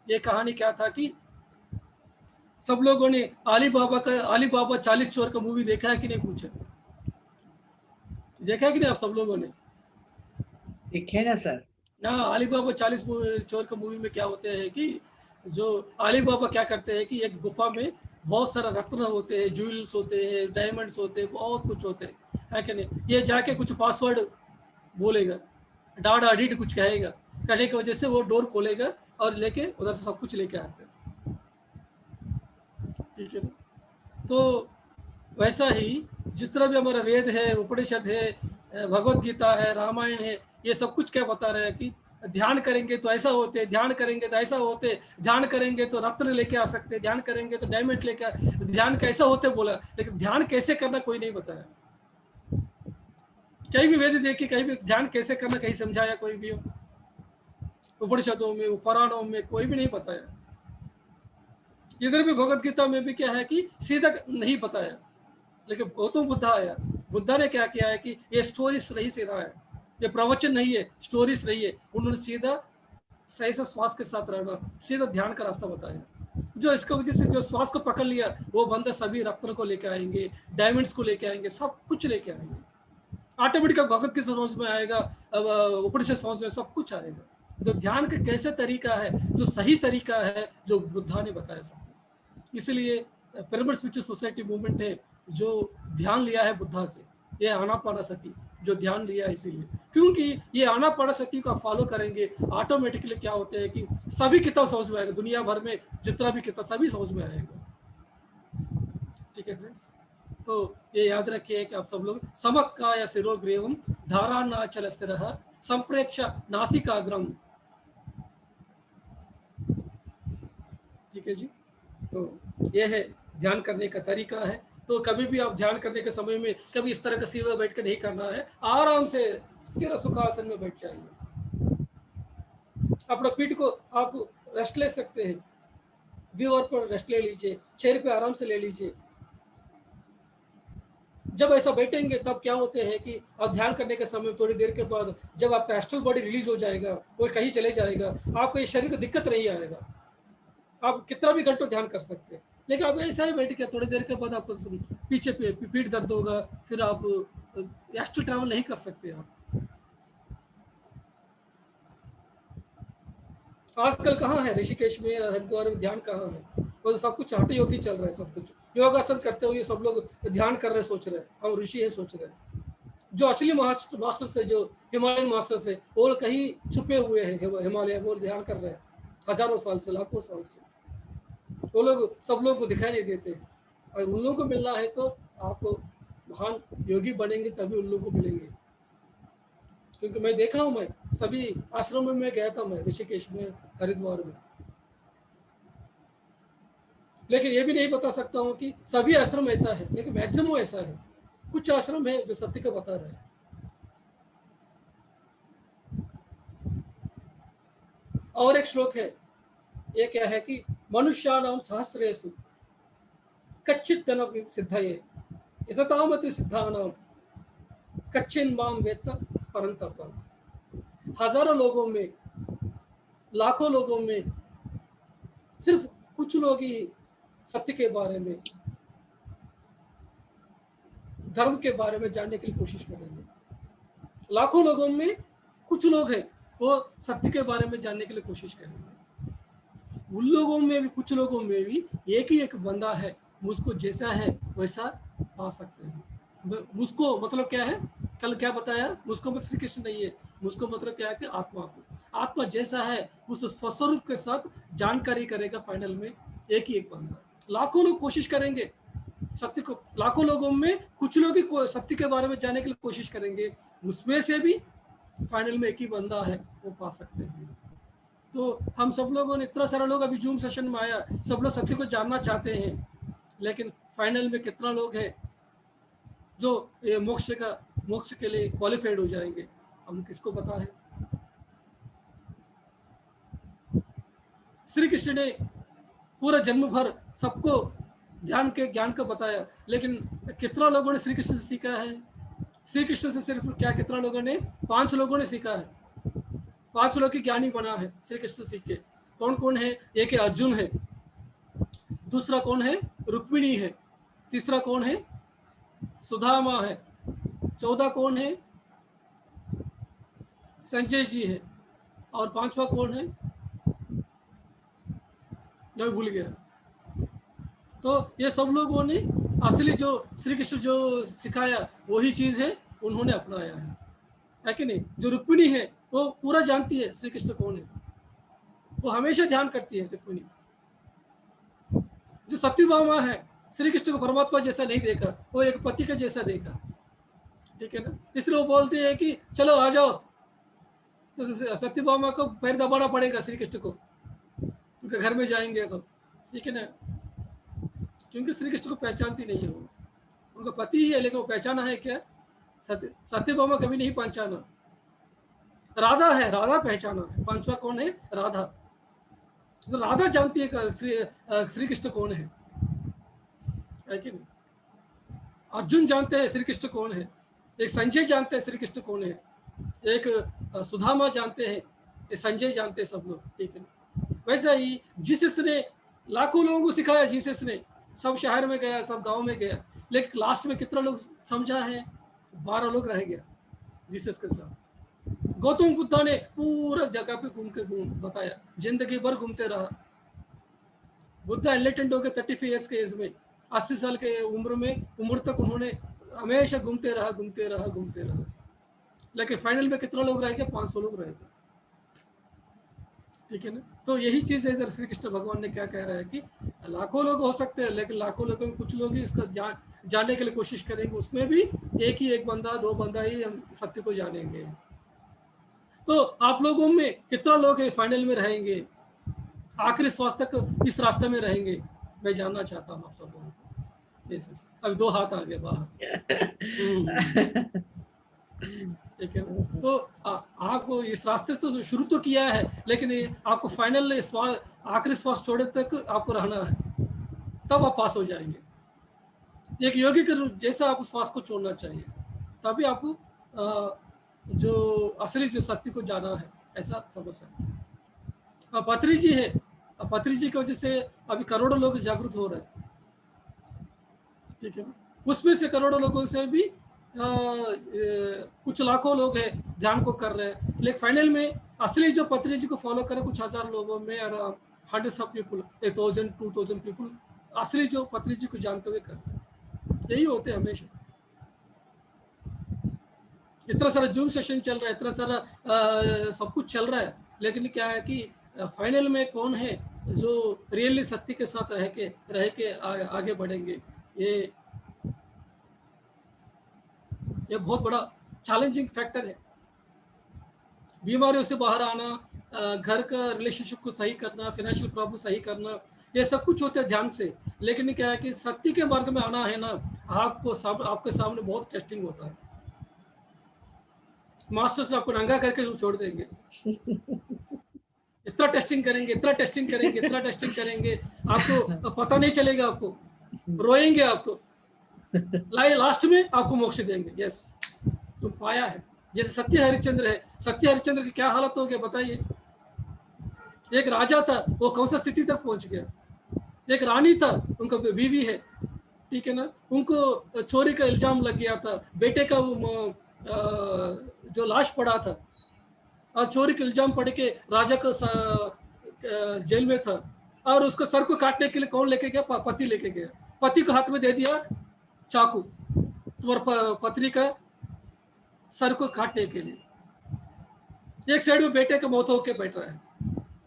ये कहानी क्या था कि सब लोगों ने अली बाबा 40 चोर का मूवी देखा है कि नहीं, पूछा देखा है कि नहीं आप सब लोगों ने? देखे ना सर। हाँ, अली बाबा 40 चोर का मूवी में क्या होते हैं कि जो अली बाबा क्या करते हैं कि एक गुफा में बहुत सारा रत्न होते हैं, ज्वेल्स होते हैं, डायमंड्स होते हैं, बहुत कुछ होते हैं, है कि नहीं। ये जाके कुछ पासवर्ड बोलेगा, डाडा डीड कुछ कहेगा, कहने की वजह से वो डोर खोलेगा और लेके उधर से सब कुछ लेके आते हैं, ठीक है ना। तो वैसा ही जितना भी हमारा वेद है, उपनिषद है, भगवत गीता है, रामायण है, ये सब कुछ क्या बता रहे हैं कि ध्यान करेंगे तो ऐसा होते, ध्यान करेंगे तो ऐसा होते, ध्यान करेंगे तो रत्न लेके आ सकते, ध्यान करेंगे तो डायमंड लेके आ, ध्यान कैसा होते बोला, लेकिन ध्यान कैसे करना कोई नहीं बताया। कहीं भी वेद देखिए, कहीं भी ध्यान कैसे करना कहीं समझाया कोई भी हो, उपनिषदों में, पुराणों में कोई भी नहीं बताया। इधर भी भगवत गीता में भी क्या है कि सीधा नहीं बताया, लेकिन गौतम बुद्ध आया, बुद्धा ने क्या किया है कि ये स्टोरीज रही से रहा है, ये प्रवचन नहीं है, स्टोरीज रही है। उन्होंने सीधा सही से श्वास के साथ रहना, सीधा ध्यान का रास्ता बताया। जो इसकी वजह से जो श्वास को पकड़ लिया, वो बंदे सभी रत्न को लेके आएंगे, डायमंड्स को लेके आएंगे, सब कुछ लेके आएंगे। ऑटोमेटिक भगवत की समझ में आएगा, उपनिषद समझ में सब कुछ आएगा। तो ध्यान का कैसे तरीका है, जो सही तरीका है, जो बुद्धा ने बताया सबको। इसलिए पिरामिड स्पिरिचुअल सोसाइटी मूवमेंट है जो ध्यान लिया है बुद्धा से, ये आनापानसति जो ध्यान लिया है, इसीलिए क्योंकि ये आनापानसति को फॉलो करेंगे, ऑटोमेटिकली क्या होते हैं कि सभी किताब समझ में आएगा, दुनिया भर में जितना भी किताब सभी समझ में आएगा, ठीक है फ्रेंड्स। तो ये याद रखिए कि आप सब लोग समक्काय शिरोग्रीवम धारानाचल स्थिरः संप्रेक्ष नासिकाग्रम, ठीक है जी। तो ये है ध्यान करने का तरीका है। तो कभी भी आप ध्यान करने के समय में कभी इस तरह का सीधा बैठ कर नहीं करना है, आराम से स्थिर सुखासन में बैठ जाइए। अपना पीठ को आप रेस्ट ले सकते हैं, दीवार पर रेस्ट ले लीजिए, चेयर पे आराम से ले लीजिए। जब ऐसा बैठेंगे तब क्या होते हैं कि आप ध्यान करने के समय थोड़ी देर के बाद जब आपका एस्ट्रल बॉडी रिलीज हो जाएगा, वो कहीं चले जाएगा, आपको ये शरीर को दिक्कत नहीं आएगा, आप कितना भी घंटों ध्यान कर सकते हैं। लेकिन आप ऐसा ही बैठ के थोड़ी देर के बाद आपको पीछे पीठ दर्द होगा, फिर आप एस्ट्रल ट्रैवल नहीं कर सकते। आप आजकल कहाँ है, ऋषिकेश में हरिद्वार में ध्यान कहाँ है, वो तो सब कुछ हठ योगी चल रहा है, सब कुछ योगासन करते हुए सब लोग ध्यान कर रहे, सोच रहे हैं हम ऋषि है, सोच रहे हैं। जो असली मास्टर से, जो हिमालयन मास्टर से, वो कहीं छुपे हुए हैं हिमालय, वो ध्यान कर रहे हैं हजारों साल से, लाखों साल से। वो लोग सब लोग को दिखाई नहीं देते। अगर उन लोगों को मिलना है तो आप महान योगी बनेंगे, तभी उन लोगों को मिलेंगे। क्योंकि मैं देखा हूं, मैं सभी आश्रमों में गया था, मैं ऋषिकेश में, हरिद्वार में, लेकिन ये भी नहीं बता सकता हूँ कि सभी आश्रम ऐसा है, लेकिन मैक्सिमम ऐसा है। कुछ आश्रम है जो सत्य को बता रहे हैं। और एक श्लोक है, ये क्या है कि मनुष्याणाम सहस्रेषु कच्चित् धन सिद्धये यततामति सिद्धानाम कच्चिन् माम वेत्त परन्तप। हजारों लोगों में, लाखों लोगों में सिर्फ कुछ लोग ही सत्य के बारे में, धर्म के बारे में जानने के लिए कोशिश करेंगे। लाखों लोगों में कुछ लोग हैं वो सत्य के बारे में जानने के लिए कोशिश करेंगे। उन लोगों में भी, कुछ लोगों में भी एक ही एक बंदा है, मुझको जैसा है वैसा पा सकते हैं। मुझको मतलब क्या है, कल क्या बताया, मुझको मतलब श्री कृष्ण नहीं है, मुझको मतलब क्या है कि आत्मा को, आत्मा जैसा है उस स्वस्वरूप के साथ जानकारी करेगा फाइनल में एक ही एक बंदा। लाखों लोग कोशिश करेंगे सत्य को, लाखों लोगों में कुछ लोग ही सत्य के बारे में जानने के लिए कोशिश करेंगे, उसमें से भी फाइनल में एक ही बंदा है, वो पा सकते हैं। तो हम सब लोगों ने, इतना सारा लोग अभी जूम सेशन में आया, सब लोग सत्य को जानना चाहते हैं, लेकिन फाइनल में कितना लोग हैं जो ये मोक्ष के लिए क्वालिफाइड हो जाएंगे, हम किसको पता है। श्री कृष्ण ने पूरा जन्म भर सबको ध्यान के ज्ञान को बताया, लेकिन कितना लोगों ने श्री कृष्ण से सीखा है। श्री कृष्ण से सिर्फ क्या, कितना लोगों ने, 5 लोगों ने सीखा है, 5 लोग की ज्ञानी बना है श्री कृष्ण सीख के। कौन कौन है, एक है अर्जुन है, दूसरा कौन है, रुक्मिणी है, तीसरा कौन है, सुदामा है, 14 कौन है, संजय जी है, और 5वां कौन है, मैं भूल गया, तो ये सब लोगों ने असली जो श्री कृष्ण जो सिखाया वही चीज है उन्होंने अपनाया है कि नहीं। जो रुक्मिणी है वो पूरा जानती है श्री कृष्ण कौन है, वो हमेशा ध्यान करती है रुक्मिणी। जो सत्यभामा है श्री कृष्ण को परमात्मा जैसा नहीं देखा, वो एक पति का जैसा देखा, ठीक है ना। इसलिए वो बोलते हैं कि चलो आ जाओ, तो सत्यभामा को पैर दबाना पड़ेगा श्री कृष्ण को, उनके घर में जाएंगे तो, ठीक है ना, क्योंकि श्री कृष्ण को पहचानती नहीं है वो, उनका पति ही है लेकिन वो पहचाना है क्या, सत्यभामा कभी नहीं पहचाना। राधा है, राधा पहचाना है, पांचवा कौन है, राधा। तो राधा जानती है श्री कृष्ण कौन है कि नहीं। अर्जुन जानते हैं श्री कृष्ण कौन है, एक संजय जानते हैं श्री कृष्ण कौन है, एक सुदामा जानते हैं, एक संजय जानते हैं, सब लोग, ठीक है ना। वैसा ही जीसस ने लाखों लोगों को सिखाया, जीसस ने सब शहर में गया, सब गांव में गया, लेकिन लास्ट में कितना लोग समझा है, 12 लोग रह गया जीसस के साथ। गौतम बुद्धा ने पूरा जगह पे घूम बताया, जिंदगी भर घूमते रहा। बुद्धा एनलाइटेंड हो गए 35 ईयर्स के एज में, 80 साल के उम्र तक उन्होंने हमेशा घूमते रहा, लेकिन फाइनल में कितना लोग रह गए, 500 लोग रह गए, ठीक है ना। तो यही चीज है, इधर श्री कृष्ण भगवान ने क्या कह रहा है कि लाखों लोग हो सकते हैं, लेकिन लाखों लोगों में कुछ लोग ही इसका जानने के लिए कोशिश करेंगे, उसमें भी एक बंदा 2 बंदा ही हम सत्य को जानेंगे। तो आप लोगों में कितना लोग है फाइनल में रहेंगे, आखिरी श्वास तक इस रास्ते में रहेंगे, मैं जानना चाहता हूँ आप सब लोगों को। अब 2 हाथ आ गए बाहर, ठीक है ना। तो आपको इस रास्ते से शुरू तो किया है, लेकिन आपको फाइनल आखिरी श्वास छोड़े तक आपको रहना है, तब आप पास हो जाएंगे। एक योगी के जैसा आपको श्वास को छोड़ना चाहिए, तभी आपको जो असली जो सत्य को जाना है ऐसा समझ सकते हैं। पत्री जी है, पत्री जी की वजह से अभी करोड़ों लोग जागरूक हो रहे हैं, ठीक है। उसमें से करोड़ों लोगों से भी कुछ लाखों लोग हैं ध्यान को कर रहे हैं, लेकिन फाइनल में असली जो पत्री जी को फॉलो करे कुछ हजार लोगों में, और हंड्रेड्स ऑफ पीपल, 1000 2000 पीपल असली जो पत्री जी को जानते हुए कर रहे हैं। यही होते हैं हमेशा। इतना सारा जूम सेशन चल रहा है, इतना सारा सब कुछ चल रहा है, लेकिन क्या है कि फाइनल में कौन है जो रियली सत्य के साथ रह के आगे बढ़ेंगे। ये बहुत बड़ा चैलेंजिंग फैक्टर है। बीमारियों से बाहर आना, घर का रिलेशनशिप को सही करना, फाइनेंशियल प्रॉब्लम सही करना, ये सब कुछ होता है ध्यान से, लेकिन क्या है कि सत्य के मार्ग में आना है ना, आपके सामने बहुत टेस्टिंग होता है। मास्टर्स आपको नंगा करके छोड़ देंगे, इतना टेस्टिंग करेंगे, आपको पता नहीं चलेगा, आपको रोएंगे आप, तो लास्ट में आपको मोक्ष देंगे। यस, तुम पाया है। जैसे सत्य हरिश्चंद्र है, सत्य हरिश्चंद्र की क्या हालत हो गया बताइए। एक राजा था, वो कौन सा स्थिति तक पहुंच गया। एक रानी था, उनका बीवी है, ठीक है ना, उनको चोरी का इल्जाम लग गया था, बेटे का वो जो लाश पड़ा था, और चोरी का इल्जाम पड़ के राजा को जेल में था, और उसको सर को काटने के लिए कौन लेके गया, पति लेके गया, पति को हाथ में दे दिया चाकू, तुम्हारा पत्नी का सर को काटने के लिए। एक साइड में बेटे का मौत होके बैठ रहा है,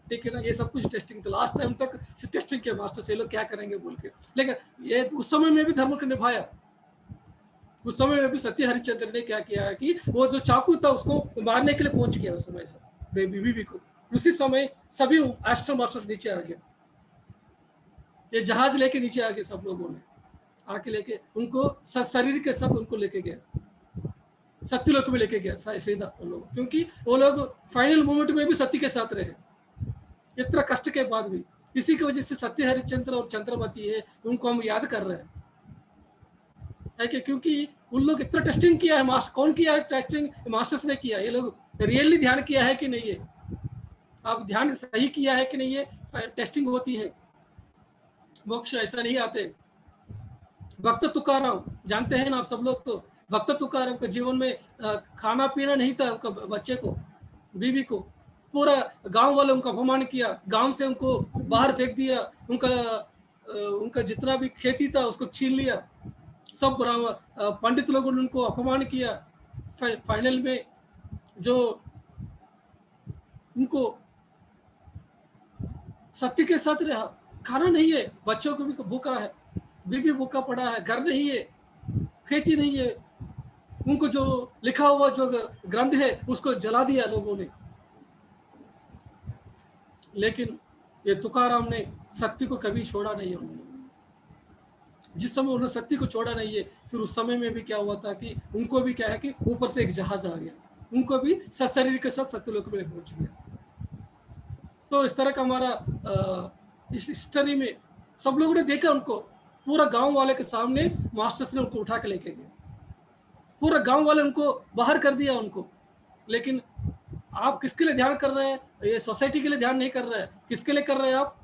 ठीक है ना। ये सब कुछ टेस्टिंग था, लास्ट टाइम तक टेस्टिंग किया मास्टर से, लोग क्या करेंगे बोल के। लेकिन ये उस समय में भी धर्म को निभाया। उस समय में भी सत्य हरिश्चंद्र ने क्या किया है कि वो जो चाकू था उसको मारने के लिए पहुंच गया उस समय से बीवी को। उसी समय सभी एस्ट्रो मास्टर्स नीचे आ गए, ये जहाज लेके नीचे आ गए, सब लोगों ने आके लेके उनको शरीर के साथ उनको लेके गया, सत्यलोक में लेके गया सीधा उन लोग, क्योंकि वो लोग फाइनल मोमेंट में भी सत्य के साथ रहे, इतना कष्ट के बाद भी। इसी की वजह से सत्य हरिश्चंद्र और चंद्रमती है, उनको हम याद कर रहे हैं, है कि क्योंकि उन लोग इतना टेस्टिंग किया है। कौन किया है टेस्टिंग? मास्टर्स ने किया। ये लोग रियली ध्यान किया है कि नहीं है, आप ध्यान सही किया है कि नहीं है, टेस्टिंग होती है। मोक्ष ऐसा नहीं आते। भक्त तुकाराम जानते हैं ना आप सब लोग, तो भक्त तुकाराम के जीवन में खाना पीना नहीं था, उनका बच्चे को, बीवी को, पूरा गांव वाले उनका अपमान किया, गांव से उनको बाहर फेंक दिया, उनका उनका जितना भी खेती था उसको छीन लिया, सब पंडित लोगों ने उनको अपमान किया। फाइनल में जो उनको सत्य के साथ रहा, खाना नहीं है, बच्चों को भी भूखा है, बीबी भूखा पड़ा है, घर नहीं है, खेती नहीं है, उनको जो लिखा हुआ जो ग्रंथ है उसको जला दिया लोगों ने। लेकिन ये तुकाराम ने सत्य को कभी छोड़ा नहीं है। उन्होंने जिस समय उन्होंने सत्य को छोड़ा नहीं है, फिर उस समय में भी क्या हुआ था कि उनको भी क्या है कि ऊपर से एक जहाज आ गया, उनको भी सशरीर के साथ सत्यलोक में पहुंच गया। तो इस तरह का हमारा इस हिस्ट्री में सब लोगों ने देखा उनको, पूरा गांव वाले के सामने मास्टर्स ने उनको उठा के लेके गए, पूरा गांव वाले उनको बाहर कर दिया उनको। लेकिन आप किसके लिए ध्यान कर रहे हैं? ये सोसाइटी के लिए ध्यान नहीं कर रहे हैं, किसके लिए कर रहे हैं आप?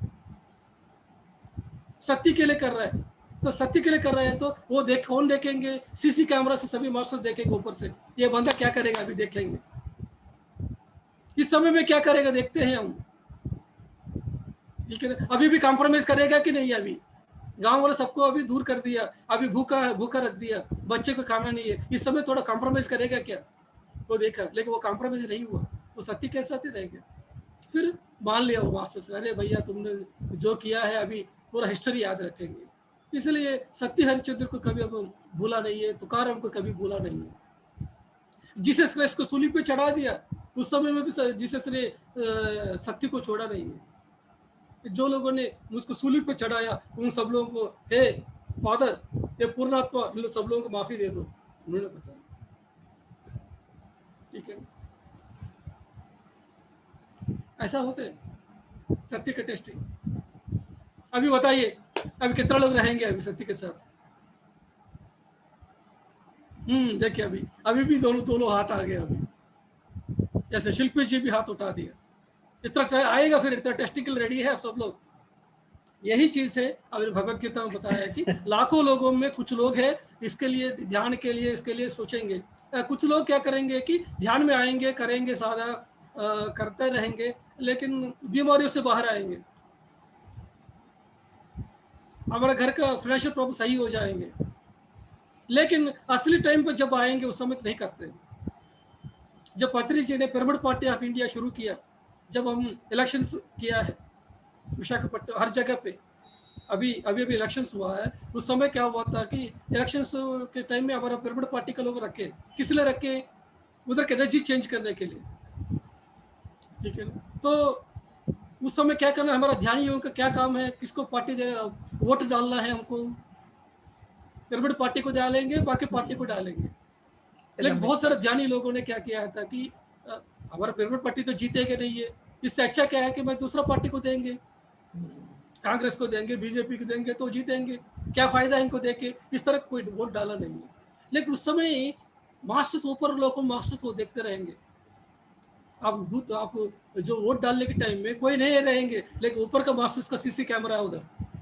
सत्य के लिए कर रहे हैं। तो सत्य के लिए कर रहे हैं तो वो कौन देखेंगे? सीसी कैमरा से सभी मास्टर्स देखेंगे ऊपर से, ये बंदा क्या करेगा अभी देखेंगे, इस समय में क्या करेगा देखते हैं हम। ठीक है, अभी भी कॉम्प्रोमाइज करेगा कि नहीं? अभी गांव वाले सबको अभी दूर कर दिया, अभी भूखा रख दिया, बच्चे को खाना नहीं है, इस समय थोड़ा कॉम्प्रोमाइज करेगा क्या? वो देखा, लेकिन वो कॉम्प्रोमाइज नहीं हुआ, वो सत्य के साथ ही रह गया। फिर मान लिया वो मास्टर से, अरे भैया तुमने जो किया है अभी पूरा हिस्ट्री याद रखेंगे। इसलिए सत्य हरिश्चंद्र को कभी अब भूला नहीं है, तुकाराम को कभी भूला नहीं है। जीसस क्राइस्ट को सूली पे चढ़ा दिया, उस समय में भी जीसस ने सत्य को छोड़ा नहीं है। जो लोगों ने मुझको सूली पे चढ़ाया उन सब लोगों को, हे फादर, ये पूर्णात्मा, इन सब लोगों को माफी दे दो, उन्होंने बताया। ठीक है, ऐसा होते हैं सत्य के टेस्टिंग। अभी बताइए अभी कितना लोग रहेंगे अभी सत्य के साथ? देखिए अभी भी दोनों हाथ आ गए। अभी जैसे शिल्पी जी भी हाथ उठा दिया, इतना आएगा, फिर इतना टेस्टिंग के लिए रेडी है आप सब लोग। यही चीज है, अभी भगवत गीता में बताया कि लाखों लोगों में कुछ लोग हैं इसके लिए ध्यान के लिए, इसके लिए सोचेंगे। कुछ लोग क्या करेंगे कि ध्यान में आएंगे, करेंगे, साधा करते रहेंगे, लेकिन बीमारियों से बाहर आएंगे, हमारा घर का फाइनेंशियल प्रॉब्लम सही हो जाएंगे, लेकिन असली टाइम पर जब आएंगे उस समय नहीं करते। जब पत्री जी ने पिरामिड पार्टी ऑफ इंडिया शुरू किया, जब हम इलेक्शंस किया है विशाखापट्टनम हर जगह पे, अभी इलेक्शंस हुआ है, उस समय क्या हुआ था कि इलेक्शंस के टाइम में हमारा पिरामिड पार्टी का लोग रखे, किस लिए रखे? उधर के एनर्जी चेंज करने के लिए। ठीक है, तो उस समय क्या करना, हमारा ध्यानियों का क्या काम है, किसको पार्टी वोट डालना है हमको, पिरामिड पार्टी को डालेंगे, बाकी पार्टी को डालेंगे। लेकिन बहुत सारे ध्यानी लोगों ने क्या किया था कि हमारा पिरामिड पार्टी तो जीतेगा नहीं है, इससे अच्छा क्या है कि मैं दूसरा पार्टी को देंगे, कांग्रेस को देंगे, बीजेपी को देंगे तो जीतेंगे, क्या फायदा है इनको देके। इस तरह कोई वोट डाला नहीं है। लेकिन उस समय मास्टर्स, ऊपर लोगों मास्टर्स को देखते रहेंगे। आप जो वोट डालने के टाइम में कोई नहीं रहेंगे, लेकिन ऊपर का मास्टर्स का सीसी कैमरा है, उधर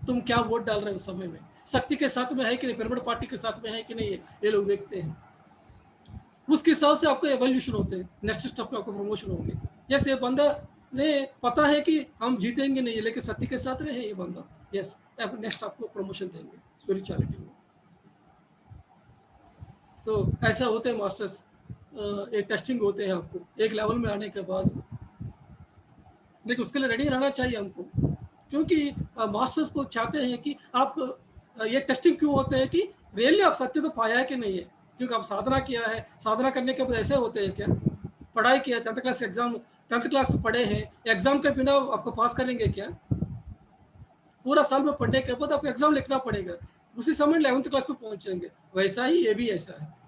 तुम क्या वोट डाल रहे हो उस समय में, शक्ति के साथ में है कि नहीं, पिरामिड पार्टी के साथ में है कि नहीं, ये लोग देखते हैं। उसके हिसाब से आपको एवोल्यूशन होते हैं, नेक्स्ट स्टेप पे आपको प्रमोशन होंगे। जैसे बंदा ने पता है कि हम जीतेंगे नहीं, लेकिन सत्य के साथ रहे ये बंदा, यस, नेक्स्ट आपको प्रमोशन देंगे स्पिरिचुअलिटी में। तो ऐसा होते हैं मास्टर्स, एक टेस्टिंग होते हैं आपको एक लेवल में आने के बाद, लेकिन उसके लिए रेडी रहना चाहिए हमको, क्योंकि मास्टर्स को चाहते हैं कि आप ये टेस्टिंग क्यों होते हैं कि रियली आप सत्य को पाया है कि नहीं है। क्योंकि आप साधना किया है, साधना करने के बाद ऐसे होते हैं क्या, पढ़ाई किया, 10th class exam, 10th class पढ़े हैं, एग्जाम के बिना आपको पास करेंगे क्या? पूरा साल में पढ़ने के बाद आपको एग्जाम लिखना पड़ेगा, उसी समय 11th क्लास में पहुंचेंगे। वैसा ही ये भी ऐसा है।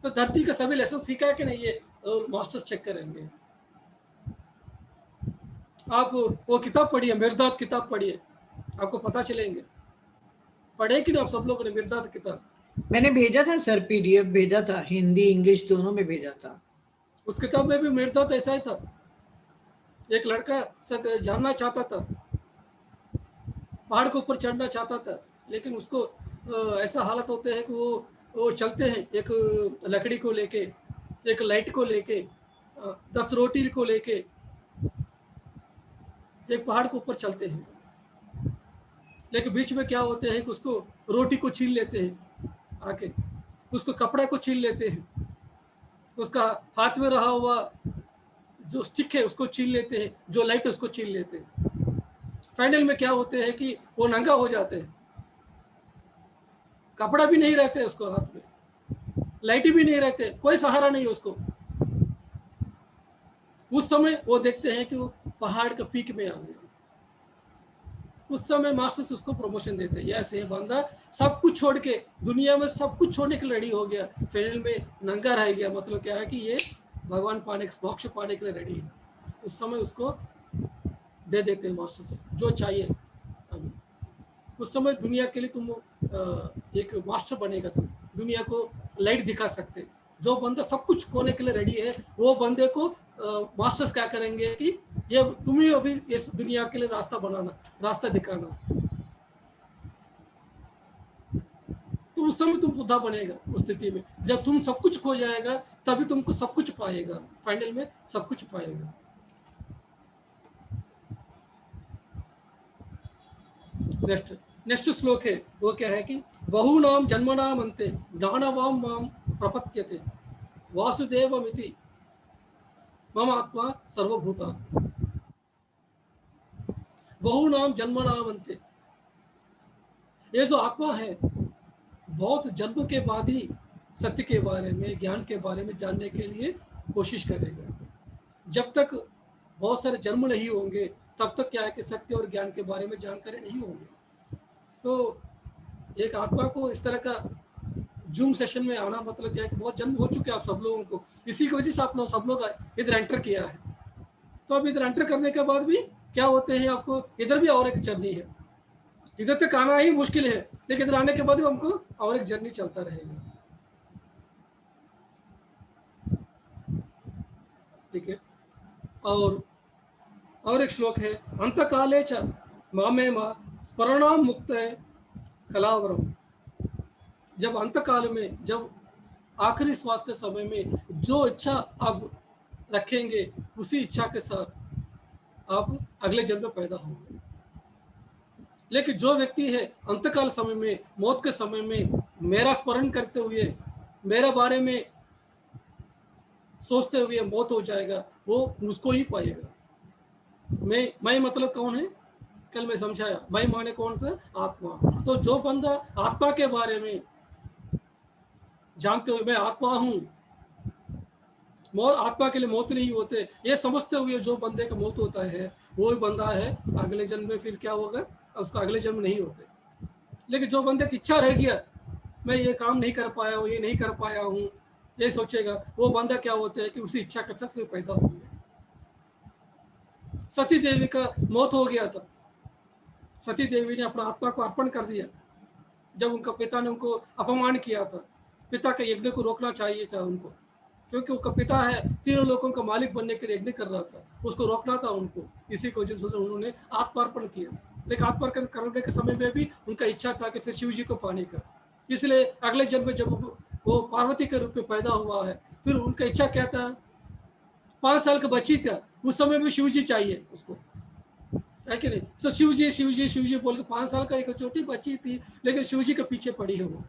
तो धरती का सभी लेसन सीखा है कि नहीं, ये मास्टर्स चेक करेंगे। आप वो किताब पढ़िए, मिर्दात किताब पढ़िए, आपको पता चलेंगे। पढ़े कि नहीं आप सब लोगों ने मिर्दात किताब? मैंने भेजा था सर, पीडीएफ भेजा था, हिंदी इंग्लिश दोनों में भेजा था। उस किताब में भी मिर्दात ऐसा ही था, एक लड़का सब जानना चाहता था, पहाड़ के ऊपर चढ़ना चाहता था, लेकिन उसको ऐसा हालत होते हैं कि वो चलते हैं एक लकड़ी को लेके, एक लाइट को लेके, 10 रोटी को लेके एक पहाड़ के ऊपर चलते हैं। लेकिन बीच में क्या होते हैं कि उसको रोटी को छीन लेते हैं आके, उसको कपड़े को छीन लेते हैं, उसका हाथ में रहा हुआ जो स्टिक है उसको छीन लेते हैं, जो लाइट है उसको छीन लेते हैं। फाइनल में क्या होते हैं कि वो नंगा हो जाते हैं, कपड़ा भी नहीं रहते उसको हाथ में, लाइट भी नहीं रहते, कोई सहारा नहीं उसको। उस समय वो देखते हैं कि वो पहाड़ का पीक में आ गया। उस समय मास्टर्स उसको प्रमोशन देते हैं, ऐसे बंदा सब कुछ छोड़ के, दुनिया में सब कुछ छोड़ने के लिए रेडी हो गया, फाइनल में नंगा रह गया। मतलब क्या है कि ये भगवान पाने, मोक्ष पाने के लिए रेडी है। उस समय उसको दे देते हैं मास्टर्स जो चाहिए। अभी उस समय दुनिया के लिए तुम एक मास्टर बनेगा, तुम दुनिया को लाइट दिखा सकते। जो बंदा सब कुछ खोने के लिए रेडी है, वो बंदे को मास्टर्स क्या करेंगे कि ये तुम ही अभी इस दुनिया के लिए रास्ता बनाना, रास्ता दिखाना। तो उस समय तुम बुद्धा बनेगा उस स्थिति में, जब तुम सब कुछ खो जाएगा तभी तुमको सब कुछ पाएगा, फाइनल में सब कुछ पाएगा। नेक्स्ट श्लोक है, वो क्या है कि बहुनाम जन्मनाम अन्ते ज्ञानवाम माम प्रपद्यते वासुदेवमिति मम आत्मा सर्वभूता। बहुनाम जन्मनाम अन्ते, ये जो आत्मा है बहुत जन्म के बाद ही सत्य के बारे में, ज्ञान के बारे में जानने के लिए कोशिश करेगा। जब तक बहुत सारे जन्म नहीं होंगे तब तक क्या है कि सत्य और ज्ञान के बारे में जानकारी नहीं होंगे। तो एक आत्मा को इस तरह का जूम सेशन में आना मतलब क्या है कि बहुत जन्म हो चुके हैं आप सब लोगों को, इसी की वजह से आप लोग सब लोग इधर एंटर किया है। तो अब इधर एंटर करने के बाद भी क्या होते हैं, आपको इधर भी और एक जर्नी है, इधर तक आना ही मुश्किल है, लेकिन इधर आने के बाद भी हमको और एक जर्नी चलता रहेगा। ठीक है। और एक श्लोक है, अंतकाले च मामे मा स्मरणाम मुक्त कलावरम। जब अंतकाल में, जब आखिरी श्वास के समय में जो इच्छा आप रखेंगे उसी इच्छा के साथ आप अगले जन्म में पैदा होंगे। लेकिन जो व्यक्ति है अंतकाल समय में, मौत के समय में मेरा स्मरण करते हुए, मेरे बारे में सोचते हुए मौत हो जाएगा, वो मुझको ही पाएगा। मैं मतलब कौन है, कल मैं समझाया, मैं माने कौन सा, आत्मा। तो जो बंदा आत्मा के बारे में जानते हुए मैं आत्मा हूं, आत्मा के लिए मौत नहीं होते, ये समझते हुए जो बंदे का मौत होता है वो ही बंदा है अगले जन्म में फिर क्या होगा, उसका अगले जन्म नहीं होते। लेकिन जो बंदे की इच्छा रह गया, मैं ये काम नहीं कर पाया हूँ, ये नहीं कर पाया हूँ, ये सोचेगा, वो बंदा क्या होता है कि उसी इच्छा के साथ पैदा हो गया। सती देवी का मौत हो गया था, सती देवी ने अपना आत्मा को अर्पण कर दिया जब उनका पिता ने उनको अपमान किया था। पिता के यज्ञ को रोकना चाहिए था उनको, क्योंकि उनका पिता है, तीनों लोगों का मालिक बनने के लिए यज्ञ कर रहा था, उसको रोकना था उनको। इसी की वजह से उन्होंने आत्मार्पण किया। लेकिन आत्मार्पण करने के समय में भी उनका इच्छा था कि फिर शिव जी को पाने का, इसलिए अगले जन्म में जब वो पार्वती के रूप में पैदा हुआ है, फिर उनका इच्छा क्या था, 5 साल का बच्ची था, उस समय में शिव जी चाहिए उसको, है कि नहीं। तो शिव जी बोल के 5 साल का एक छोटी बच्ची थी, लेकिन शिव जी के पीछे पड़ी है वो,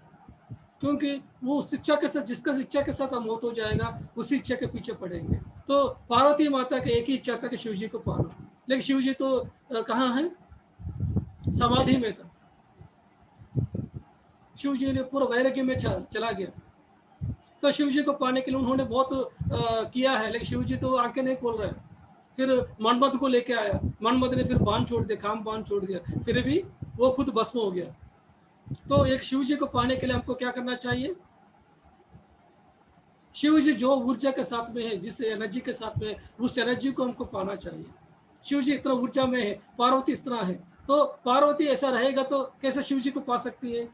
क्योंकि वो उस इच्छा के साथ, जिसका इच्छा के साथ मौत हो जाएगा उसी इच्छा के पीछे पड़ेंगे। तो पार्वती माता के एक ही इच्छा था कि शिव जी को पाना, लेकिन शिव जी तो कहाँ है, समाधि में था। शिव जी ने पूरा वैराग्य में चला गया। तो शिव जी को पाने के लिए उन्होंने बहुत किया है, लेकिन शिव जी तो आंखें नहीं खोल रहे। फिर मनमद को लेके आया, मनमद ने फिर बाण छोड़ दिया, काम बाण छोड़ दिया, फिर भी वो खुद भस्म हो गया। तो एक शिव जी को पाने के लिए हमको क्या करना चाहिए, शिव जी जो ऊर्जा के साथ में है, जिस एनर्जी के साथ में, उस एनर्जी को हमको पाना चाहिए। शिव जी इतना ऊर्जा में है, पार्वती इतना है, तो पार्वती ऐसा रहेगा तो कैसे शिव जी को पा सकती है।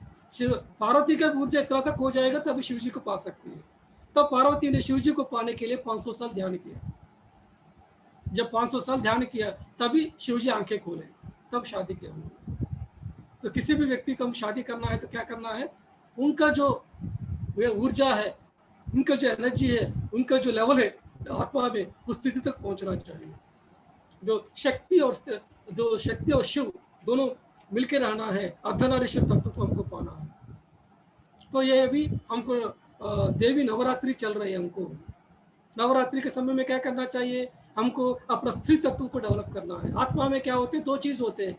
पार्वती का ऊर्जा इतना तक हो जाएगा तभी शिव जी को पा सकती है। तो पार्वती ने शिव जी को पाने के लिए 500 साल ध्यान किया। जब 500 साल ध्यान किया तभी शिव जी आंखें खोले, तब शादी किया। तो किसी भी व्यक्ति को हम शादी करना है तो क्या करना है, उनका जो ऊर्जा है, उनका जो एनर्जी है, उनका जो लेवल है आत्मा में, उस स्थिति तक पहुंचना चाहिए। जो शक्ति और शिव दोनों मिलकर रहना है, अर्धनारीश्वर तत्व को हमको पाना है। तो ये भी हमको देवी नवरात्रि चल रही है, हमको नवरात्रि के समय में क्या करना चाहिए, हमको अपना स्त्री तत्व को डेवलप करना है। आत्मा में क्या होते हैं, दो चीज होते हैं,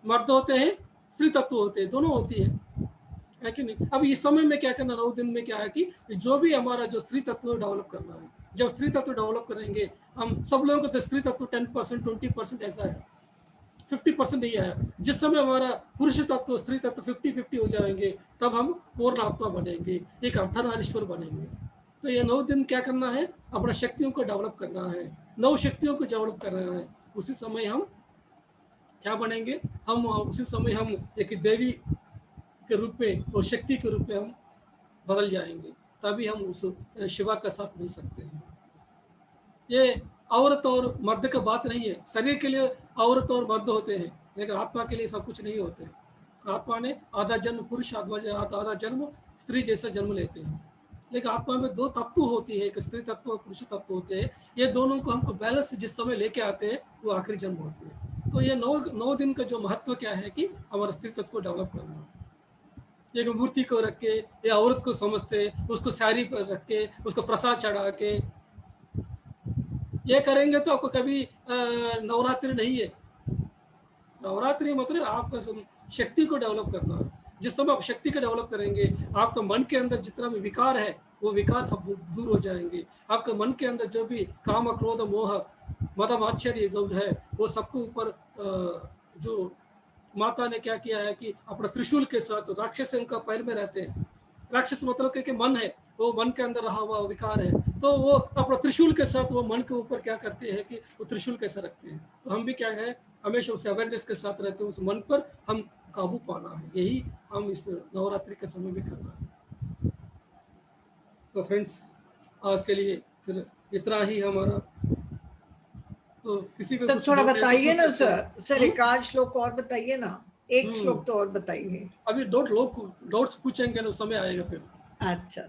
मर्द होते हैं, स्त्री तत्व होते हैं, दोनों होती है कि नहीं। अब इस समय में क्या करना, 9 दिन में क्या है कि जो भी हमारा जो स्त्री तत्व डेवलप करना है, जब स्त्री तत्व डेवलप करेंगे, हम सब लोगों को तो स्त्री तत्व 10% 20% ऐसा है, 50% नहीं है। जिस समय हमारा पुरुष तत्व स्त्री तत्व 50-50 हो जाएंगे, तब हम पूर्ण आत्मा बनेंगे, एक अर्धनारीश्वर बनेंगे। तो ये 9 दिन क्या करना है, अपना शक्तियों को डेवलप करना है, 9 शक्तियों को डेवलप करना है। उसी समय हम क्या बनेंगे, हम उसी समय हम एक देवी के रूप में और शक्ति के रूप में हम बदल जाएंगे, तभी हम उस शिवा का साथ मिल सकते हैं। ये औरत और मर्द का बात नहीं है, शरीर के लिए औरत और मर्द होते हैं, लेकिन आत्मा के लिए सब कुछ नहीं होते। आत्मा ने आधा जन्म पुरुष, आधा जन्म स्त्री जैसा जन्म लेते हैं, लेकिन आत्मा में 2 तत्व होती है, एक स्त्री तत्व और पुरुष तत्व होते हैं। ये दोनों को हमको बैलेंस जिस समय लेके आते हैं, वो आखिरी जन्म होती है। तो ये 9 दिन का जो महत्व क्या है कि हमारा स्त्री तत्व को डेवलप करना। एक मूर्ति को रख के या औरत को समझते, उसको साड़ी पर रख के, उसको प्रसाद चढ़ा के ये करेंगे तो आपको कभी नवरात्रि नहीं है। नवरात्रि मतलब आपका शक्ति को डेवलप करना है। जिस समय आप शक्ति को डेवलप करेंगे, आपका मन के अंदर जितना भी विकार है, वो विकार सब दूर हो जाएंगे। आपके मन के अंदर जो भी काम, क्रोध, मोह, मदम, आश्चर्य जो है, वो सबको ऊपर जो माता ने क्या किया है कि अपना त्रिशूल के साथ, राक्षस उनका पैर में रहते हैं। राक्षस मतलब कि मन है, वो मन के अंदर रहा हुआ विकार है, तो वो अपना त्रिशूल के साथ वो मन के ऊपर क्या करते हैं कि वो त्रिशूल कैसे रखते हैं। तो हम भी क्या है, हमेशा उस अवेयरनेस के साथ रहते हैं, उस मन पर हम काबू पाना है। यही हम इस नवरात्रि के समय में करना है। तो फ्रेंड्स, आज के लिए फिर इतना ही हमारा। तो किसी को तो थोड़ा बताइए ना सर, एक आध श्लोक और बताइए ना, एक श्लोक तो और बताइए। अभी डॉट्स पूछेंगे ना, उस समय आएगा फिर। अच्छा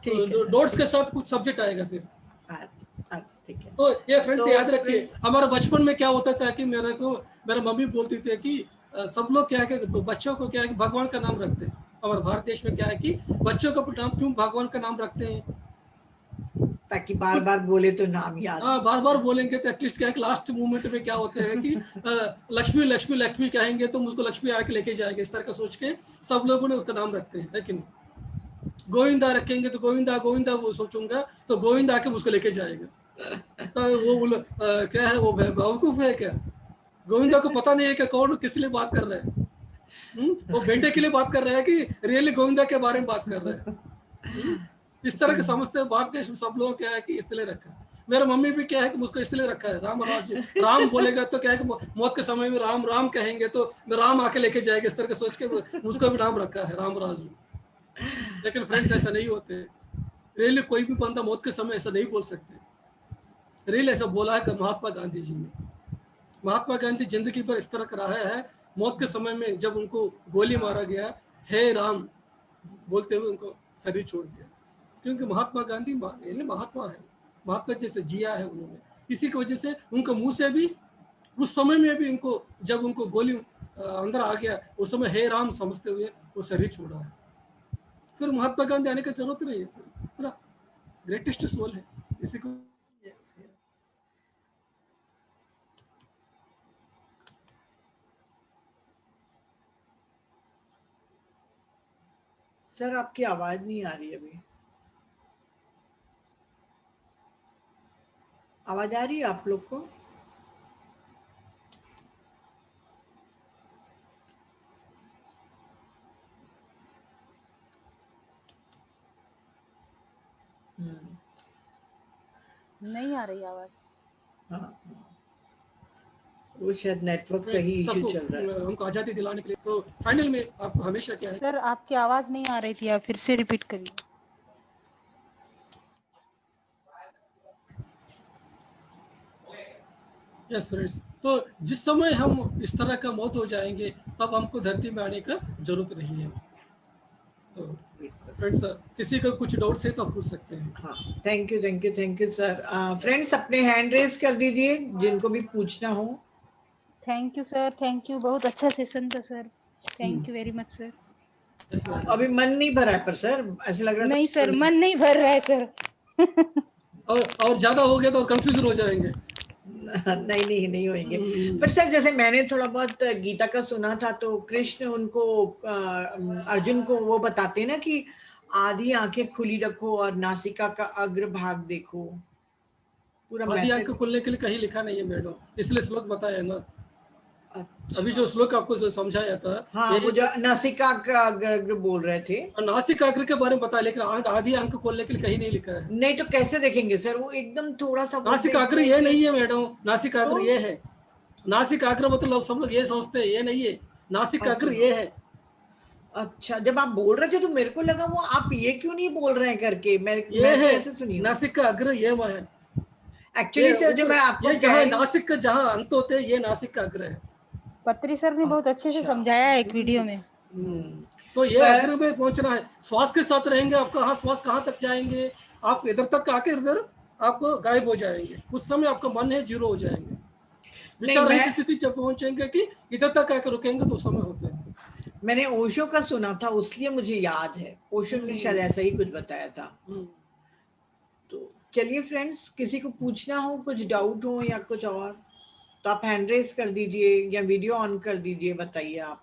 ठीक है, डॉट्स के साथ कुछ सब्जेक्ट आएगा फिर। अच्छा ठीक है। तो ये फ्रेंड्स याद रखिए, हमारा बचपन में क्या होता था कि मेरा मम्मी बोलती थी कि सब लोग क्या है कि बच्चों को क्या है कि भगवान का नाम रखते हैं। हमारे भारत देश में क्या है कि बच्चों का नाम क्यों भगवान का नाम रखते हैं, ताकि बार बार बोले तो नाम याद। हाँ, बार बार बोलेंगे तो एटलीस्ट क्या है कि लास्ट मोमेंट में क्या होते हैं कि लक्ष्मी लक्ष्मी लक्ष्मी कहेंगे तो मुझको लक्ष्मी आके लेके जाएंगे, इस तरह का सोच के सब लोगों ने उसका नाम रखते हैं, लेकिन गोविंदा रखेंगे तो गोविंदा गोविंदा वो सोचूंगा तो गोविंदा आके मुझको लेके जाएगा। तो वो क्या है, वो बेवकूफ है क्या? गोविंदा को पता नहीं है कि कौन किस लिए बात कर रहे हैं। वो बेटे के लिए बात कर रहे हैं कि रियली गोविंदा के बारे में बात कर रहे हैं। इस तरह के समझते हैं। भारत देश में सब लोग क्या है कि इसलिए रखा है। मेरा मम्मी भी क्या है कि मुझको इसलिए रखा है, राम राज, राम बोलेगा तो क्या है कि मौत के समय में राम राम कहेंगे तो राम आके लेके जाएगा, इस तरह के सोच के मुझको भी नाम रखा है राम राजू। लेकिन फ्रेंड्स ऐसा नहीं होते। रियली कोई भी बंदा मौत के समय ऐसा नहीं बोल सकते। रियल ऐसा बोला है महात्मा गांधी जी ने। महात्मा गांधी जिंदगी पर इस तरह कराया है, मौत के समय में जब उनको गोली मारा गया, हे राम बोलते हुए उनको शरीर छोड़ दिया, क्योंकि महात्मा गांधी महात्मा है, महात्मा जैसे जिया है उन्होंने। इसी की वजह से उनके मुंह से भी उस समय में भी उनको, जब उनको गोली अंदर आ गया, उस समय हे राम समझते हुए वो शरीर छोड़ा है। फिर महात्मा गांधी आने की जरूरत नहीं है, ग्रेटेस्ट सोल है इसी को। सर आपकी आवाज नहीं आ रही अभी। आवाज आ रही है आप लोग को? नहीं आ रही आवाज। हाँ, वो शायद नेटवर्क का ही इशू चल रहा है। हमको आजादी दिलाने के लिए। तो फाइनल में आपको हमेशा क्या है सर, आपकी आवाज नहीं आ रही थी, आप फिर से रिपीट करिए। यस फ्रेंड्स, तो जिस समय हम इस तरह का मौत हो जाएंगे तब हमको धरती में आने का जरूरत नहीं है। तो फ्रेंड्स, किसी का कुछ डाउट्स है तो आप पूछ सकते हैं। हाँ, थैंक यू सर। फ्रेंड्स अपने हैंड रेज कर दीजिए जिनको भी पूछना हो। Thank you sir, thank you, बहुत अच्छा सेशन था sir, thank you very much sir. Yes, madam. अभी मन नहीं भरा है पर सर ऐसे लग रहा नहीं सर, मन नहीं भर रहा है सर। और ज्यादा हो गया तो और कंफ्यूजन हो जाएंगे। नहीं नहीं नहीं होंगे। पर सर जैसे मैंने थोड़ा बहुत गीता का सुना था तो कृष्ण उनको अर्जुन को वो बताते हैं ना कि आधी आंखें खुली रखो और नासिका का अग्र भाग देखो, पूरा आधी आंख मेथड। खोलने के लिए कहीं लिखा नहीं है मैडम, इसलिए श्लोक बताया ना। अभी जो श्लोक आपको जो समझाया था, हाँ वो जो नासिका का अग्र बोल रहे थे, नासिकाग्र के बारे में बताया, लेकिन आधी आंख खोलने के लिए कहीं नहीं लिखा है। नहीं तो कैसे देखेंगे सर, वो एकदम थोड़ा सा नासिकाग्र ये नहीं है मैडम, नासिकाग्र तो? ये है। नासिकाग्र मतलब सब लोग ये समझते हैं, ये नहीं है, नासिकाग्र ये है। अच्छा, जब आप बोल रहे थे तो मेरे को लगा वो आप ये क्यों नहीं बोल रहे हैं करके, मैं है ऐसे सुनी नासिकाग्र, ये वो है। एक्चुअली सर जो मैं आपको ये जहाँ नासिक का जहाँ अंत होते हैं, ये नासिकाग्र है। पत्री सर ने बहुत अच्छे से समझाया है एक वीडियो में। तो ये अग्र में पहुंचना है, श्वास के साथ रहेंगे, आपका हाँ श्वास कहाँ तक जाएंगे, आप इधर तक आके इधर आपको गायब हो जाएंगे, उस समय आपका मन है जीरो हो जाएंगे। विचार रहित स्थिति जब पहुंचेंगे कि इधर तक आकर रुकेंगे तो उस समय होते हैं। मैंने ओशो का सुना था उसलिए मुझे याद है, ओशो ने शायद ऐसा ही कुछ बताया था। तो चलिए फ्रेंड्स, किसी को पूछना हो, कुछ डाउट हो या कुछ और तो आप हैंड रेज कर दीजिए या वीडियो ऑन कर दीजिए, बताइए आप।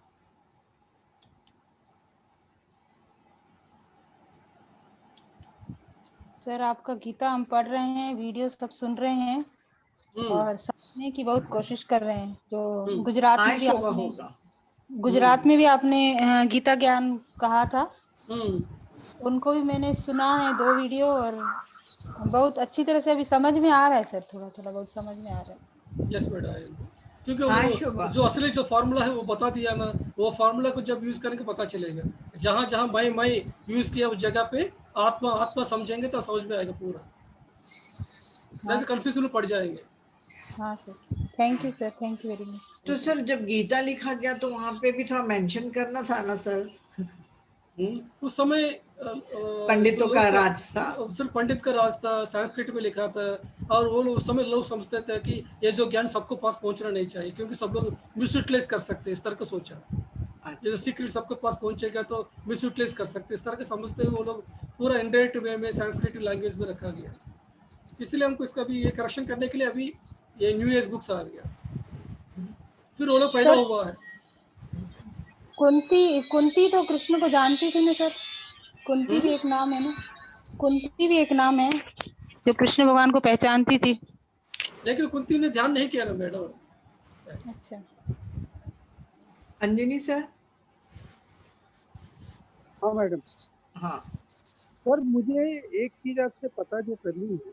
सर आपका गीता हम पढ़ रहे हैं, वीडियो सब सुन रहे हैं और समझने की बहुत कोशिश कर रहे हैं। जो गुजरात में भी आपने गीता ज्ञान कहा था, उनको भी मैंने सुना है 2 वीडियो और बहुत अच्छी तरह से अभी समझ में आ रहा है सर, थोड़ा थोड़ा बहुत समझ में आ रहा है। यस मैडम, क्योंकि वो जो असली जो फार्मूला है वो बता दिया ना, वो फार्मूला को जब यूज करेंगे पता चलेगा। जहाँ जहाँ मैं यूज किया उस जगह पे आत्मा आत्मा समझेंगे तो समझ में आएगा पूरा, जैसे कंफ्यूजन में पड़ जाएंगे। हाँ sir, thank you sir, thank you very much. तो सर जब गीता लिखा गया तो वहां पे भी थोड़ा मेंशन करना था ना सर। उस समय पंडितों का राज था, सिर्फ पंडित का राज था, संस्कृत में लिखा था, और वो उस समय लोग समझते थे कि ये जो ज्ञान सबको पास पहुंचना नहीं चाहिए, क्योंकि सब लोग मिसयूटिलाइज कर सकते हैं, इस तरह का सोचा। ये जो सीक्रेट सबके पास पहुंचेगा तो मिसयूटिलाइज कर सकते, इस तरह के समझते हुए वो लोग पूरा इनडायरेक्ट वे में संस्कृत लैंग्वेज में रखा गया। इसलिए हमको इसका भी ये करेक्शन करने के लिए अभी ये न्यू एज बुक्स आ गया, फिर वो लोग पैदा हुआ है। कुंती तो कृष्ण को जानती थी ना सर, कुंती भी एक नाम है ना, कुंती भी एक नाम है जो कृष्ण भगवान को पहचानती थी, लेकिन कुंती ने ध्यान नहीं किया ना मैडम। अच्छा, अंजनी सर। हाँ मैडम। हाँ सर मुझे एक चीज आपसे पता जो करनी है,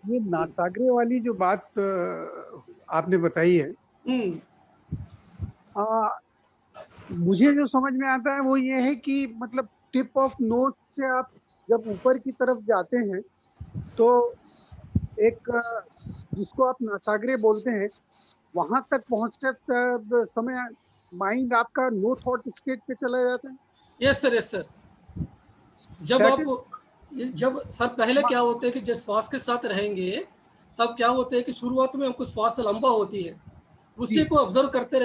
ये नासाग्रे वाली जो बात आपने बताई है, मुझे जो समझ में आता है वो ये है कि मतलब टिप ऑफ नोज से आप जब ऊपर की तरफ जाते हैं तो एक जिसको आप नासाग्रे बोलते हैं, वहां तक पहुंचते समय माइंड आपका नो थॉट स्टेट पे चला जाता है। Yes sir, yes sir. जब सर पहले क्या होता है कि जब श्वास के साथ रहेंगे तब क्या होता है कि शुरुआत में हमको श्वास लंबा होती है, उसी को ऑब्जर्व करते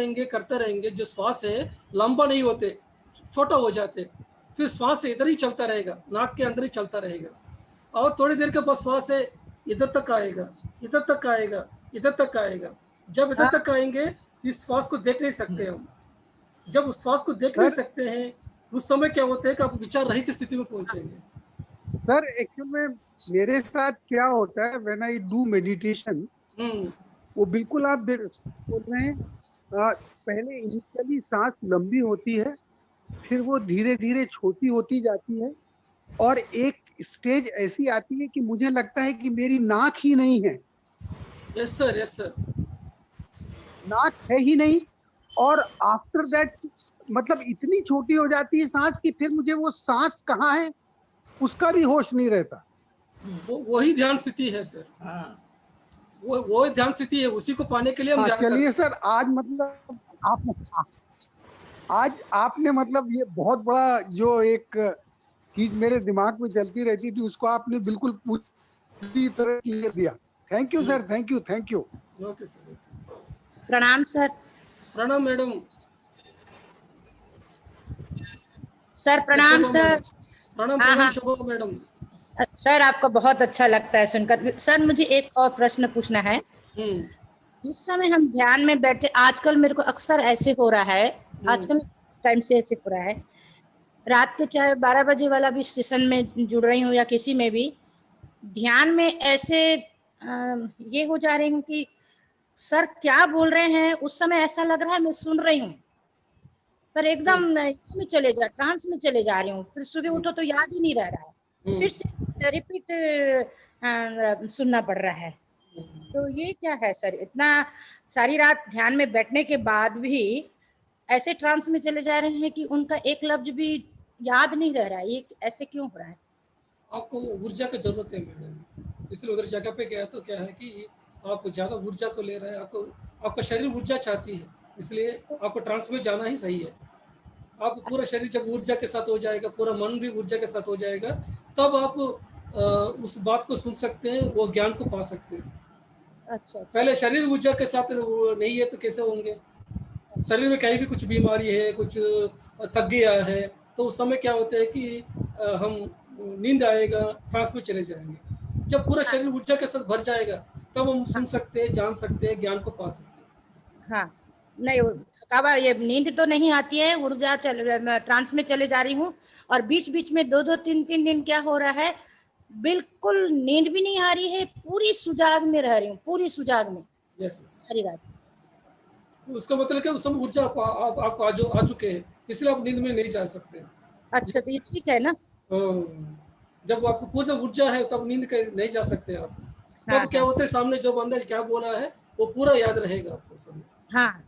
रहेंगे, जो श्वास है लंबा नहीं होते, छोटा हो जाते, फिर श्वास इधर ही चलता रहेगा, नाक के अंदर ही चलता रहेगा, और थोड़ी देर के बाद श्वास है इधर तक आएगा, इधर तक आएगा, इधर तक आएगा। जब इधर तक आएंगे इस श्वास को देख नहीं सकते हम, जब उस श्वास को देख नहीं सकते हैं उस समय क्या होता है कि आप विचार रहित स्थिति में पहुंचेंगे। सर एक्चुअल में मेरे साथ क्या होता है, व्हेन आई डू मेडिटेशन, वो बिल्कुल आप बोल रहे हैं, पहले इनिशियली सांस लंबी होती है, फिर वो धीरे धीरे छोटी होती जाती है, और एक स्टेज ऐसी आती है कि मुझे लगता है कि मेरी नाक ही नहीं है। Yes sir, yes sir. नाक है ही नहीं, और आफ्टर दैट मतलब इतनी छोटी हो जाती है सांस कि फिर मुझे वो सांस कहाँ है उसका भी होश नहीं रहता। वही ध्यान स्थिति है सर। वो ध्यान स्थिति है, उसी को पाने के लिए हम चलिए सर, आज मतलब आज आपने मतलब ये बहुत बड़ा जो एक चीज मेरे दिमाग में चलती रहती थी उसको आपने बिल्कुल पूरी तरह क्लियर दिया। Thank you sir, thank you, thank you. Okay sir. प्रणाम सर। प्रणाम मैडम। सर प्रणाम सर। प्रणाम हाँ प्रणाम हाँ शोभा मैडम। सर, आपको बहुत अच्छा लगता है सुनकर। सर मुझे एक और प्रश्न पूछना है। जिस समय हम ध्यान में बैठे, आजकल मेरे को अक्सर ऐसे हो रहा है, आजकल टाइम से ऐसे हो रहा है, रात के चाहे 12 बजे वाला भी सेशन में जुड़ रही हूँ या किसी में भी, ध्यान में ऐसे ये हो जा रही हूँ कि सर क्या बोल रहे हैं, उस समय ऐसा लग रहा है मैं सुन रही हूँ, पर एकदम में चले जा ट्रांस में चले जा रही हूँ। फिर सुबह उठो तो याद ही नहीं रह रहा है, फिर से रिपीट सुनना पड़ रहा है। तो ये क्या है सर, इतना सारी रात ध्यान में बैठने के बाद भी ऐसे ट्रांस में चले जा रहे हैं कि उनका एक लफ्ज भी याद नहीं रह रहा है, ये ऐसे क्यों हो रहा है? आपको ऊर्जा की जरूरत है मैडम, इसलिए उधर जगह पे गया तो क्या है कि आप ज्यादा ऊर्जा को ले रहे हैं, आपका शरीर ऊर्जा चाहती है, इसलिए आपको ट्रांस में जाना ही सही है। आप पूरा शरीर जब ऊर्जा के साथ हो जाएगा, पूरा मन भी ऊर्जा के साथ हो जाएगा, तब आप उस बात को सुन सकते हैं, वो ज्ञान को पा सकते हैं। अच्छा। पहले शरीर ऊर्जा के साथ नहीं है तो कैसे होंगे? शरीर में कहीं भी कुछ बीमारी है, कुछ थक गया है, तो उस समय क्या होता है कि हम नींद आएगा, ट्रांस में चले जाएंगे। जब पूरा शरीर ऊर्जा के साथ भर जाएगा, तब हम सुन सकते हैं, जान सकते हैं, ज्ञान को पा सकते हैं। हाँ, नहीं थकावा, ये नींद तो नहीं आती है, ऊर्जा ट्रांस में चले जा रही हूँ, और बीच बीच में 2-2 3-3 दिन क्या हो रहा है, बिल्कुल नींद भी नहीं आ रही है, पूरी सुजाग में रह रही हूँ, पूरी सुजाग में सारी रात। उसका मतलब क्या, उस समय ऊर्जा आपको आ चुके हैं, इसलिए आप नींद में नहीं जा सकते। अच्छा, तो ये ठीक है ना? जब आपको पूरा ऊर्जा है तब नींद नहीं जा सकते आप। तब क्या होता है, सामने जो बंदा क्या बोला है वो पूरा याद रहेगा आपको समय। हाँ,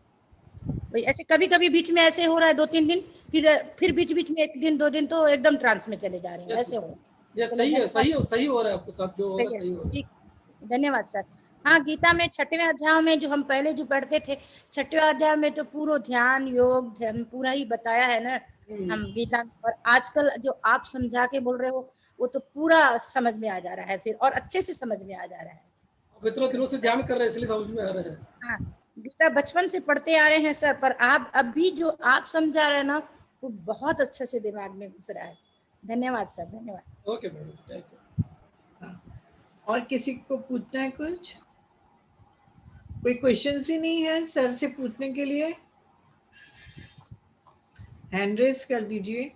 ऐसे कभी कभी बीच में ऐसे हो रहा है 2-3 दिन, फिर बीच बीच में 1 दिन 2 दिन तो एकदम ट्रांस में चले जा रहे हैं, ऐसे हो रहा है। ये सही हो रहा है आपके साथ, जो हो रहा है सही हो रहा है। धन्यवाद सर। हाँ, गीता में 6वें अध्याय में जो हम पहले जो पढ़ते थे, 6वें अध्याय में तो पूरा ध्यान योग ध्यान पूरा ही बताया है ना हम गीता में, और आजकल जो आप समझा के बोल रहे हो वो तो पूरा समझ में आ जा रहा है, फिर और अच्छे से समझ में आ जा रहा है। अब इतने दिनों से ध्यान कर रहे हैं इसलिए समझ में आ रहा है। हाँ, गीता बचपन से पढ़ते आ रहे हैं सर, पर आप अभी जो आप समझा रहे हैं ना, वो बहुत अच्छे से दिमाग में घुस रहा है। धन्यवाद सर, धन्यवाद। Okay madam, thank you. और किसी को पूछना है कुछ? कोई क्वेश्चंस ही नहीं है सर से पूछने के लिए? हैंड रेज कर दीजिए।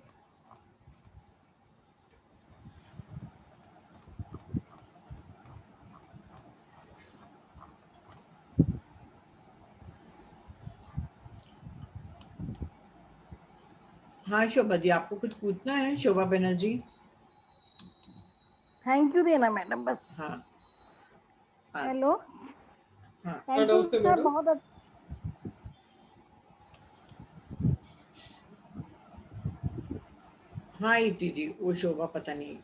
हाँ शोभा जी, आपको कुछ पूछना है? शोभा बनर्जी। थैंक यू देना मैडम बस। हाँ। हेलो। हाँ, थैंक यू सर, बहुत हाँ इति जी, वो शोभा पता नहीं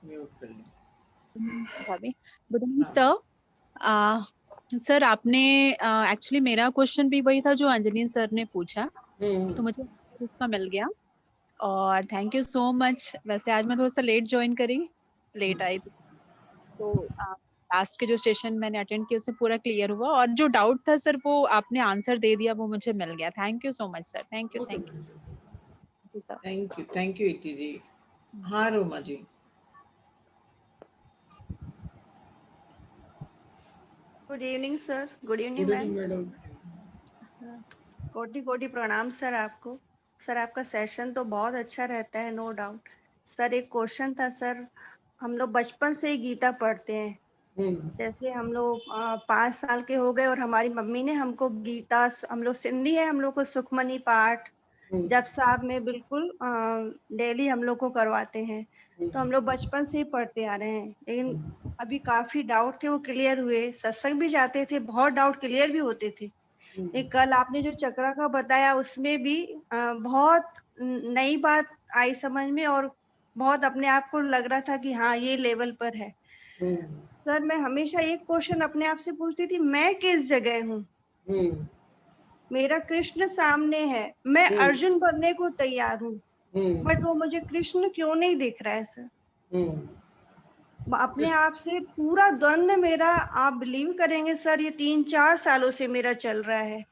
म्यूट कर ली। Good evening sir. सर आपने एक्चुअली मेरा क्वेश्चन भी वही था जो अंजलि सर ने पूछा, तो मुझे उसका मिल गया, और थैंक यू सो मच। वैसे आज मैं थोड़ा सा लेट ज्वाइन करी, लेट आई थी, तो लास्ट के जो सेशन मैंने अटेंड किया उससे पूरा क्लियर हुआ, और जो डाउट था सर वो आपने आंसर दे दिया, वो मुझे मिल गया। Thank you so much sir, thank you. Thank you Iti ji. हाँ Roma ji. Good evening sir. Good evening madam. कोटि कोटि प्रणाम सर आपको। सर आपका सेशन तो बहुत अच्छा रहता है, नो डाउट। सर एक क्वेश्चन था सर, हम लोग बचपन से ही गीता पढ़ते हैं, जैसे हम लोग 5 साल के हो गए और हमारी मम्मी ने हमको गीता, हम लोग सिंधी है, हम लोग को सुखमनी पाठ जप साहब में बिल्कुल डेली हम लोग को करवाते हैं, तो हम लोग बचपन से ही पढ़ते आ रहे हैं। लेकिन अभी काफी डाउट थे वो क्लियर हुए, सत्संग भी जाते थे, बहुत डाउट क्लियर भी होते थे। एक कल आपने जो चक्रा का बताया उसमें भी बहुत नई बात आई समझ में, और बहुत अपने आप को लग रहा था कि हाँ ये लेवल पर है। सर मैं हमेशा एक क्वेश्चन अपने आप से पूछती थी, मैं किस जगह हूँ? मेरा कृष्ण सामने है, मैं अर्जुन बनने को तैयार हूँ, बट वो मुझे कृष्ण क्यों नहीं दिख रहा है सर? अपने आप से पूरा द्वंद मेरा, आप बिलीव करेंगे सर, ये 3-4 सालों से मेरा चल रहा है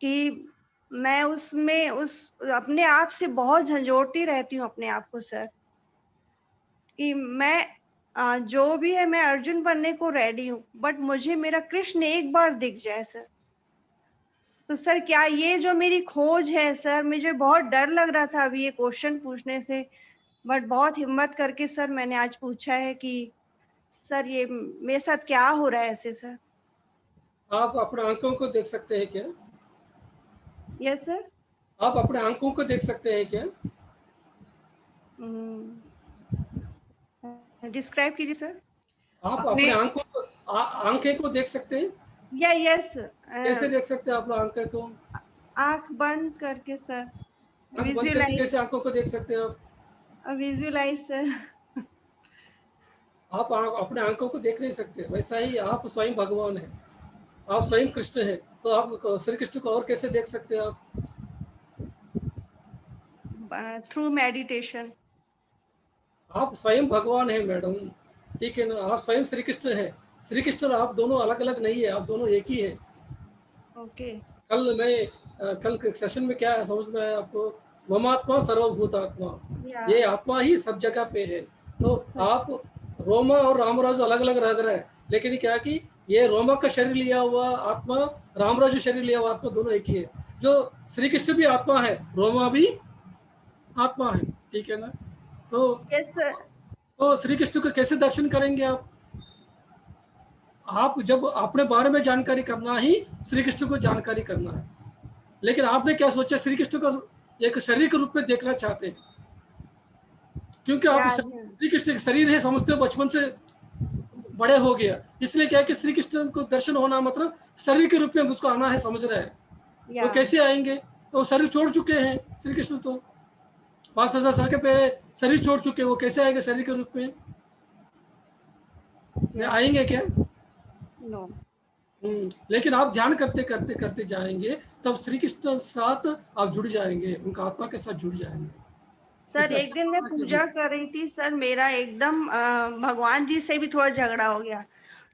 कि मैं उसमें अपने आप से बहुत झंझोड़ती रहती हूँ अपने आप को सर, कि मैं जो भी है मैं अर्जुन बनने को रेडी हूँ, बट मुझे मेरा कृष्ण एक बार दिख जाए सर। तो सर क्या ये जो मेरी खोज है सर, मुझे बहुत डर लग रहा था अभी ये क्वेश्चन पूछने से, बट बहुत हिम्मत करके सर मैंने आज पूछा है कि सर ये मेरे साथ क्या हो रहा है ऐसे सर। आप अपने आंखों को देख सकते हैं क्या? Yes sir. आप अपने आंखों को देख सकते हैं क्या? डिस्क्राइब कीजिए सर। आप अपने आंखें को देख सकते हैं? यस। कैसे देख सकते हैं आप आंखें को? आंख बंद करके सर। आंख बंद करके कैसे आंखों को देख सकते हैं आप? Visualise sir. आप अपने आंखों को देख नहीं सकते, वैसा ही आप स्वयं भगवान है, आप स्वयं कृष्ण है, तो आप श्री कृष्ण को और कैसे देख सकते हैं आप? Through meditation. आप स्वयं भगवान है मैडम, ठीक है ना? आप स्वयं श्री कृष्ण है। श्री कृष्ण और आप दोनों अलग अलग नहीं है, आप दोनों एक ही है। ओके। कल के सेशन में क्या है समझ में आया आपको? ममात्मा सर्वभूत आत्मा, ये आत्मा ही सब जगह पे है। तो आप रोमा और रामराजु अलग अलग रह रहे हैं, लेकिन क्या कि ये रोमा का शरीर लिया हुआ आत्मा, रामराजु शरीर लिया हुआ आत्मा दोनों एक ही है। जो श्री कृष्ण भी आत्मा है, रोमा भी आत्मा है, ठीक है ना? तो श्री कृष्ण को कैसे दर्शन करेंगे आप? आप जब अपने बारे में जानकारी करना ही श्री कृष्ण को जानकारी करना है, लेकिन आपने क्या सोचा? श्री कृष्ण को एक शरीर के रूप में देखना चाहते हैं, क्योंकि आप श्री कृष्ण शरीर है समझते हो, बचपन से बड़े हो गया, इसलिए क्या है कि श्री कृष्ण को दर्शन होना मतलब शरीर के रूप में उसको आना है, समझ रहे हैं? वो कैसे आएंगे? तो शरीर छोड़ चुके हैं श्री कृष्ण, तो 5000 साल के पहले शरीर छोड़ चुके, वो कैसे आएंगे शरीर के रूप में? आएंगे क्या? नो। लेकिन आप ध्यान करते करते करते जाएंगे, तब श्री कृष्ण साथ आप जुड़ जाएंगे, उनका आत्मा के साथ जुड़ जाएंगे। सर एक दिन मैं पूजा कर रही थी सर, मेरा एकदम भगवान जी से भी थोड़ा झगड़ा हो गया,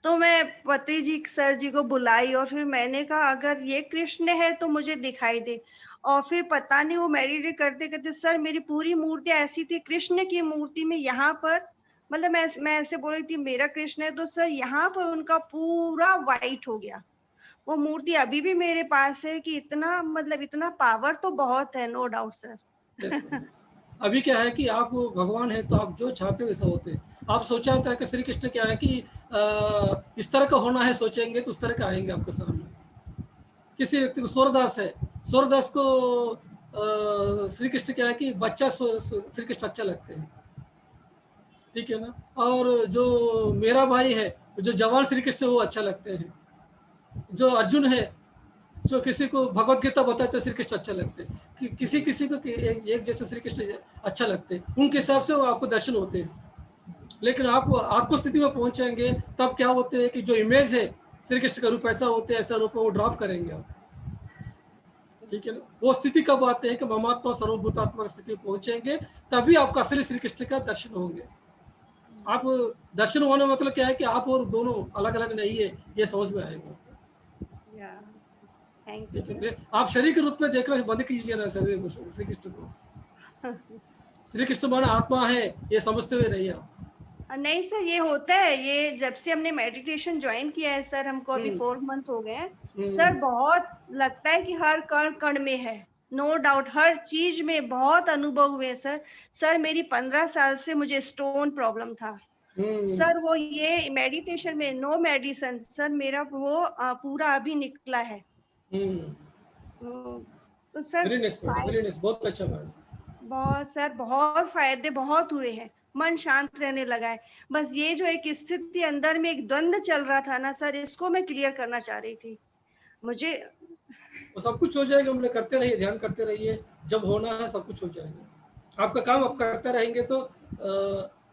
तो मैं पति जी सर जी को बुलाई और फिर मैंने कहा अगर ये कृष्ण है तो मुझे दिखाई दे। और फिर पता नहीं वो मेडिटेट करते करते सर मेरी पूरी मूर्ति ऐसी थी, कृष्ण की मूर्ति में यहाँ पर मतलब मैं ऐसे बोल रही थी मेरा कृष्ण है, तो सर यहाँ पर उनका पूरा वाइट हो गया। वो मूर्ति अभी भी मेरे पास है कि इतना मतलब इतना पावर तो बहुत है, नो डाउट सर। अभी क्या है कि आप भगवान है, तो आप जो चाहते हो वैसा होते हैं। आप सोचा होता है कि श्री कृष्ण क्या है कि इस तरह का होना है, सोचेंगे तो उस तरह का आएंगे आपके सामने। किसी व्यक्ति को सूरदास है, सूरदास को श्री कृष्ण क्या है कि बच्चा श्री कृष्ण अच्छा लगते हैं, ठीक है ना? और जो मेरा भाई है, जो जवान श्री कृष्ण वो अच्छा लगते हैं। जो अर्जुन है, जो किसी को भगवत गीता बताते हैं श्री कृष्ण अच्छा लगते हैं, कि किसी किसी को एक जैसे श्री कृष्ण अच्छा लगते हैं, उनके हिसाब से वो आपको दर्शन होते हैं। लेकिन आप आत्मस्थिति में पहुंचेंगे तब क्या होते हैं कि जो इमेज है श्री कृष्ण का रूप ऐसा होते हैं, ऐसा रूप वो ड्रॉप करेंगे आप, ठीक है ना? वो स्थिति कब आते हैं कि ममात्मा सर्वभूतात्मा की स्थिति पहुंचेंगे, तभी आपका असली श्री कृष्ण का दर्शन होंगे। आप दर्शन होने मतलब क्या है कि आप और दोनों अलग अलग नहीं है, ये समझ में आएगा। आप शरीर के रूप में देखना बंद कीजिए ना शरीर को, श्री कृष्ण को। श्री कृष्ण माना आत्मा है, ये समझते हुए रहिए आप। नहीं सर, ये होता है, ये जब से हमने मेडिटेशन ज्वाइन किया है सर, हमको अभी 4 मंथ हो गए हैं सर, बहुत लगता है कि हर कण कण में है, नो डाउट हर चीज में बहुत अनुभव हुए सर। सर मेरी 15 साल से मुझे स्टोन प्रॉब्लम था सर, वो ये मेडिटेशन में नो मेडिसिन सर, मेरा वो पूरा अभी निकला है। तो सर बहुत अच्छा बात, बहुत सर बहुत फायदे बहुत हुए हैं, मन शांत रहने लगा है। बस ये जो एक स्थिति अंदर में एक द्वंद चल रहा था ना सर, इसको मैं क्लियर करना चाह रही थी। मुझे वो सब कुछ हो जाएगा, हमने करते रहिए, ध्यान करते रहिए, जब होना है सब कुछ हो जाएगा। आपका काम आप करते रहेंगे तो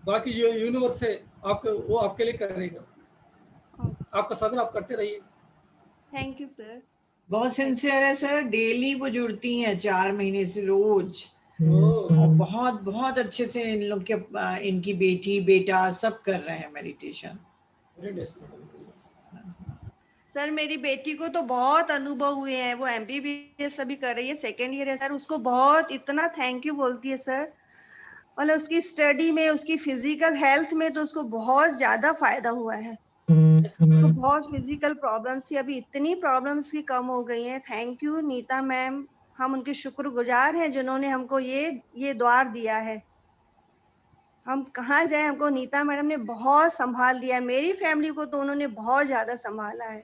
बाकी जो यूनिवर्स है आपके वो आपके लिए करेगा, आपका साधन आप करते रहिए। Thank you sir. बहुत सिंसियर है सर, डेली वो जुड़ती हैं 4 महीने से रोज। बहुत बहुत अच्छे से इन लोग के इनकी बेटी बेटा सब कर रहे हैं मेडिटेशन। सर मेरी बेटी को तो बहुत अनुभव हुए हैं, वो MBBS अभी कर रही है, 2nd ईयर है सर। उसको बहुत इतना थैंक यू बोलती है सर, मतलब उसकी स्टडी में, उसकी फिजिकल हेल्थ में तो उसको बहुत ज्यादा फायदा हुआ है। उसको बहुत फिजिकल प्रॉब्लम्स थी, अभी इतनी प्रॉब्लम्स की कम हो गई हैं। थैंक यू नीता मैम, हम उनके शुक्रगुजार हैं जिन्होंने हमको ये द्वार दिया है। हम कहाँ जाए, हमको नीता मैडम ने बहुत संभाल लिया है। मेरी फैमिली को तो उन्होंने बहुत ज्यादा संभाला है।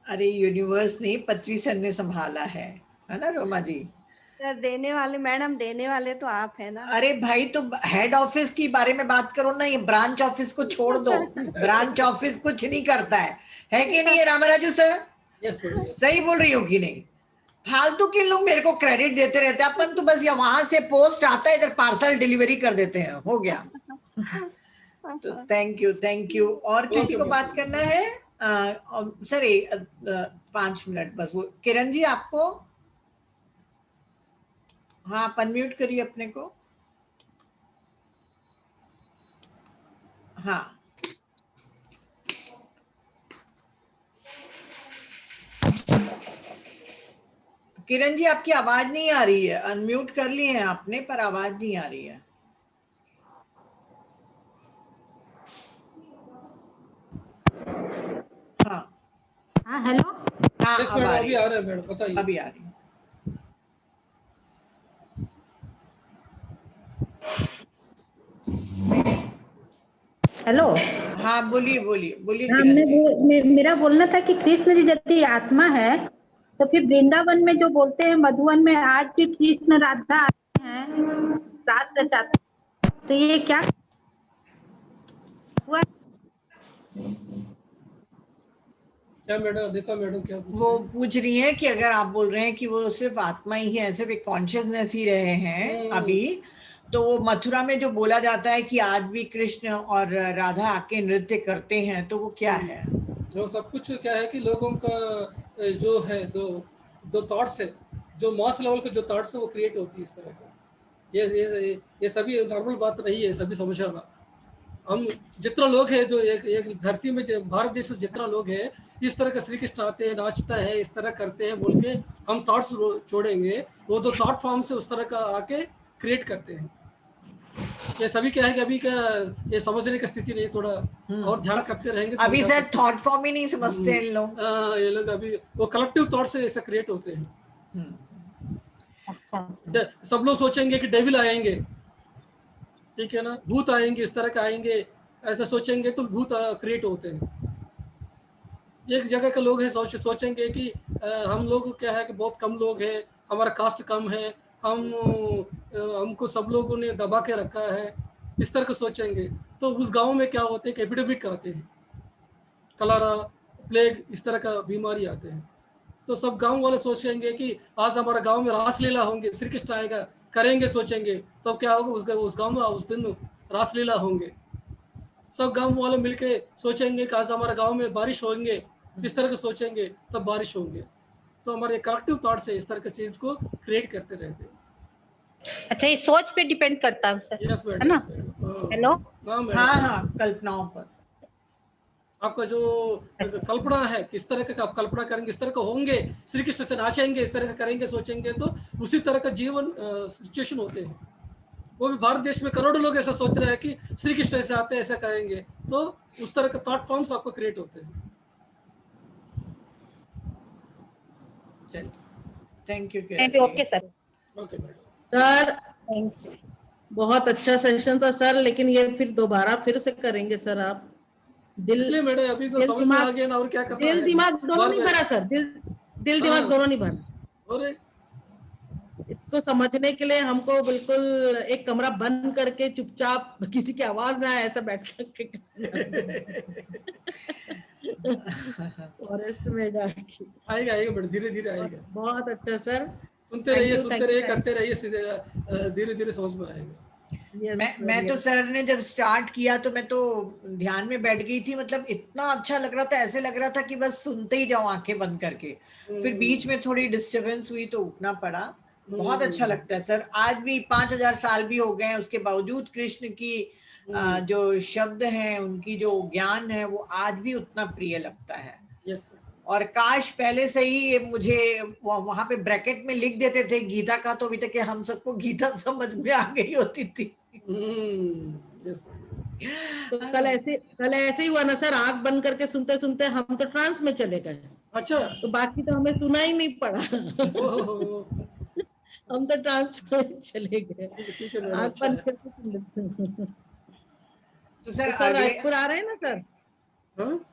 अरे यूनिवर्स नहीं, पृथ्वी सर ने संभाला है ना रोमा जी? सर देने वाले, मैडम देने वाले तो आप है ना। अरे भाई, तो हेड ऑफिस की बारे में बात करो ना, ये ब्रांच ऑफिस को छोड़ दो। ब्रांच ऑफिस कुछ नहीं करता है कि नहीं रामराजू सर? यस सही बोल रही हो कि नहीं? फालतू के लोग मेरे को क्रेडिट देते रहते हैं, अपन तो बस ये वहां से पोस्ट आता है, इधर पार्सल डिलीवरी कर देते हैं, हो गया। तो थैंक यू। और किसी को बात करना है? सर 5 मिनट बस। वो किरण जी आपको, हाँ आप अनम्यूट करिए अपने को। हाँ किरण जी आपकी आवाज नहीं आ रही है, अनम्यूट कर लिए हैं आपने पर आवाज नहीं आ रही है। हाँ हेलो। हाँ यस मैडम, अभी आ रहा है मैडम, बताइए। अभी आ रही है। हेलो। हाँ बोलिए बोलिए बोलिए हाँ, किरण जी। मेरा बोलना था कि कृष्ण जी यदि आत्मा है तो फिर वृंदावन में जो बोलते हैं मधुवन में आज भी कृष्ण राधा आते हैं, रास रचाते, तो ये क्या हुआ? क्या मैडम, नीता मैडम क्या वो पूछ रही है कि अगर आप बोल रहे हैं कि वो सिर्फ आत्मा ही है, सिर्फ एक कॉन्शियसनेस ही रहे हैं अभी, तो वो मथुरा में जो बोला जाता है कि आज भी कृष्ण और राधा आके नृत्य करते हैं, तो वो क्या है? वो सब कुछ क्या है कि लोगों का जो है दो थॉट्स है, जो मास लेवल के जो थॉट्स है वो क्रिएट होती है इस तरह का। ये सभी नॉर्मल बात नहीं है, सभी समझाना। हम जितना लोग हैं जो एक धरती में, भारत देश में जितना लोग हैं, इस तरह का श्री कृष्ण आते हैं, नाचता है, इस तरह करते हैं बोल के हम थॉट्स छोड़ेंगे, वो दो थॉट फॉर्म से उस तरह का आके क्रिएट करते हैं। ये सभी क्या है कि अभी का ये समझने की स्थिति नहीं, थोड़ा और ध्यान करते रहेंगे। अभी सर थॉट फॉर्म ही नहीं समझते हैं लोग। ये लोग अभी वो कलेक्टिव थॉट से ऐसा क्रिएट होते हैं। सब लोग सोचेंगे कि डेविल आएंगे, ठीक है ना, भूत आएंगे, इस तरह के आएंगे, ऐसा सोचेंगे तो भूत क्रिएट होते हैं। एक जगह के लोग हैं सोचेंगे कि हम लोग क्या है कि बहुत कम लोग हैं, हमारा कास्ट कम है, हमको सब लोगों ने दबा के रखा है, इस तरह का सोचेंगे तो उस गांव में क्या होते हैं कि एपिडेमिक आते हैं, कलरा, प्लेग, इस तरह का बीमारी आते हैं। तो सब गांव वाले सोचेंगे कि आज हमारा गांव में रासलीला होंगे, श्री कृष्ण आएगा, करेंगे, सोचेंगे तो क्या होगा, उस गांव में उस दिन रासलीला होंगे। सब गांव वाले मिलके सोचेंगे कि आज हमारे गांव में बारिश होंगे, इस तरह का सोचेंगे तब बारिश होंगे। तो हमारे कलेक्टिव थॉट से इस तरह के चीज को क्रिएट करते रहते हैं। अच्छा, ये सोच पे डिपेंड करता है सर, यस है ना? मैडम। हेलो। हाँ कल्पनाओं पर आपका जो कल्पना है, किस तरह का आप कल्पना करेंगे, इस तरह का होंगे, श्री कृष्ण से नाचेंगे, इस तरह का करेंगे, सोचेंगे तो उसी तरह का जीवन सिचुएशन होते हैं। वो भी भारत देश में करोड़ों लोग ऐसा सोच रहे हैं कि श्री कृष्ण ऐसे आते हैं, ऐसा करेंगे, तो उस तरह का थॉट फॉर्म्स आपको क्रिएट होते हैं। Thank you. Okay sir. Okay madam. Sir बहुत अच्छा सेशन था सर, लेकिन ये फिर दोबारा फिर से करेंगे सर आप? इसलिए मैडम अभी तो समझ में आ गया ना, और क्या करना है। दिल दिमाग दोनों नहीं भरा सर, दिल दिमाग दोनों नहीं भरा। और इसको समझने के लिए हमको बिल्कुल एक कमरा बंद करके चुपचाप, किसी की आवाज ना आए, ऐसा बैठ के फॉरेस्ट में जाके आएगा बट धीरे धीरे आएगा। बहुत अच्छा सर, सुनते रहिए, करते रहिए, धीरे धीरे समझ में आएगा। मैं तो सर ने जब स्टार्ट किया तो मैं तो ध्यान में बैठ गई थी, मतलब इतना अच्छा लग रहा था, ऐसे लग रहा था कि बस सुनते ही जाओ आंखें बंद करके। फिर बीच में थोड़ी डिस्टरबेंस हुई तो उठना पड़ा, बहुत अच्छा लगता है सर। आज भी 5000 साल भी हो गए हैं, उसके बावजूद कृष्ण की जो शब्द हैं, उनकी जो ज्ञान है, वो आज भी उतना प्रिय लगता है। यस। और काश पहले से ही मुझे वहां पे ब्रैकेट में लिख देते थे गीता का, तो अभी तक हम सबको गीता समझ में आ गई होती थी। यस। तो कल ऐसे ही हुआ ना सर, आंख बंद करके सुनते सुनते हम तो ट्रांस में चले गए। अच्छा। तो बाकी तो हमें सुना ही नहीं पड़ा। हम तो ट्रांस में चले गए। ठीक है मैडम, आंख अच्छा बंद है। करके सुन लेते। तो सर तो रायपुर आ रहे हैं ना सर? हाँ?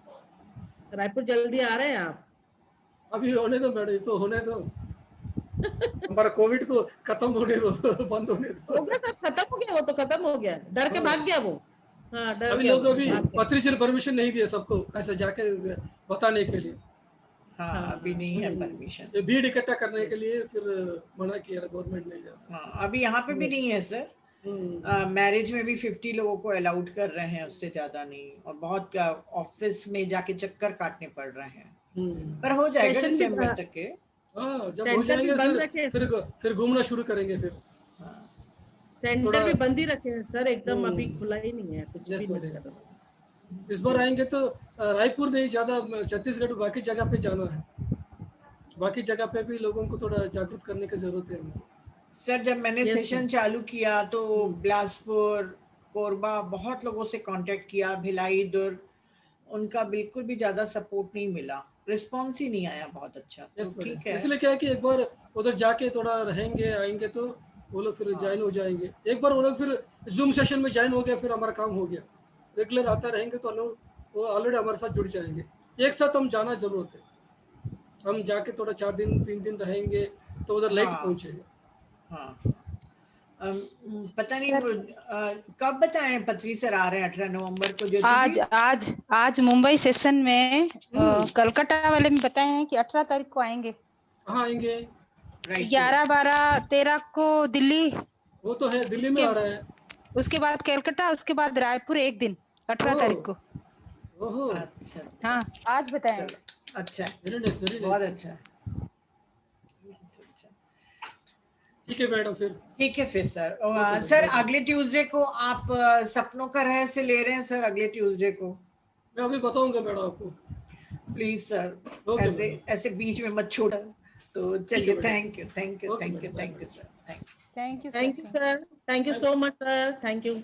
रायपुर जल्दी आ रहे हैं आप? अभी होने दो मैडम, तो होने दो। हमारा कोविड तो खत्म होने दो, बंद होने दो। हो गया सर, खत्म हो गया, वो तो खत्म हो गया, डर के भाग गया वो। हाँ, डर अभी गया लोग वो, अभी भाग गया। पत्रिचल परमिशन नहीं दिए सबको ऐसे जाके बताने के लिए। हाँ, अभी नहीं है परमिशन। ये भीड़ इकट्ठा करने के लिए फिर मना किया गवर्नमेंट नहीं जाता। हाँ, अभी यहाँ पे भी नहीं है सर। मैरिज में भी 50 लोगों को अलाउड कर रहे हैं, उससे ज्यादा नहीं। और बहुत ऑफिस में जाके चक्कर काटने पड़ रहे हैं, पर हो जाएगा दिसंबर तक के। हाँ, जब हो जाएंगे फिर घूमना शुरू करेंगे। फिर सेंटर भी बंद ही रखे हैं सर, एकदम अभी खुला ही नहीं है कुछ भी नहीं कर रहा। इस बार आएंगे तो रायपुर नहीं, ज्यादा छत्तीसगढ़ बाकी जगह पे जाना है। बाकी जगह पे भी लोगों को थोड़ा जागरूक करने की जरूरत है हमको। सर जब मैंने सेशन चालू किया तो बिलासपुर, कोरबा, बहुत लोगों से कांटेक्ट किया, भिलाई, दुर्ग, उनका बिल्कुल भी ज्यादा सपोर्ट नहीं मिला, रिस्पॉन्स ही नहीं आया बहुत अच्छा। तो ठीक है, इसलिए क्या है कि एक बार उधर जाके थोड़ा रहेंगे, आएंगे तो वो लोग फिर ज्वाइन हो जाएंगे। एक बार वो लोग फिर जूम सेशन में ज्वाइन हो गया, फिर हमारा काम हो गया। रेगुलर आता रहेंगे तो लोग वो ऑलरेडी हमारे साथ जुड़ जाएंगे। एक साथ हम जाना जरूरत है। हम जाके थोड़ा 4 दिन 3 दिन रहेंगे तो उधर लाइट पहुंचेगा। हाँ, पता नहीं कब बताएं पत्री सर आ रहे हैं 18 नवंबर को। आज मुंबई सेशन में कलकत्ता वाले में बताए हैं कि 18 तारीख को आएंगे। हाँ आएंगे। 11, 12, 13 को दिल्ली। वो तो है, दिल्ली में आ रहा है। उसके बाद कलकत्ता, उसके बाद रायपुर एक दिन 18 तारीख को। ओहो, अच्छा। हाँ, आज बताएं। अच्छा, बहुत अच्छा। ठीक है मैडम, फिर सर। सर अगले ट्यूसडे को आप सपनों का रहस्य ले रहे हैं सर? अगले ट्यूसडे को मैं अभी बताऊंगा मैडम आपको। प्लीज सर, ऐसे बीच में मत छोड़ो। तो चलिए, thank you sir, thank you so much sir, thank you.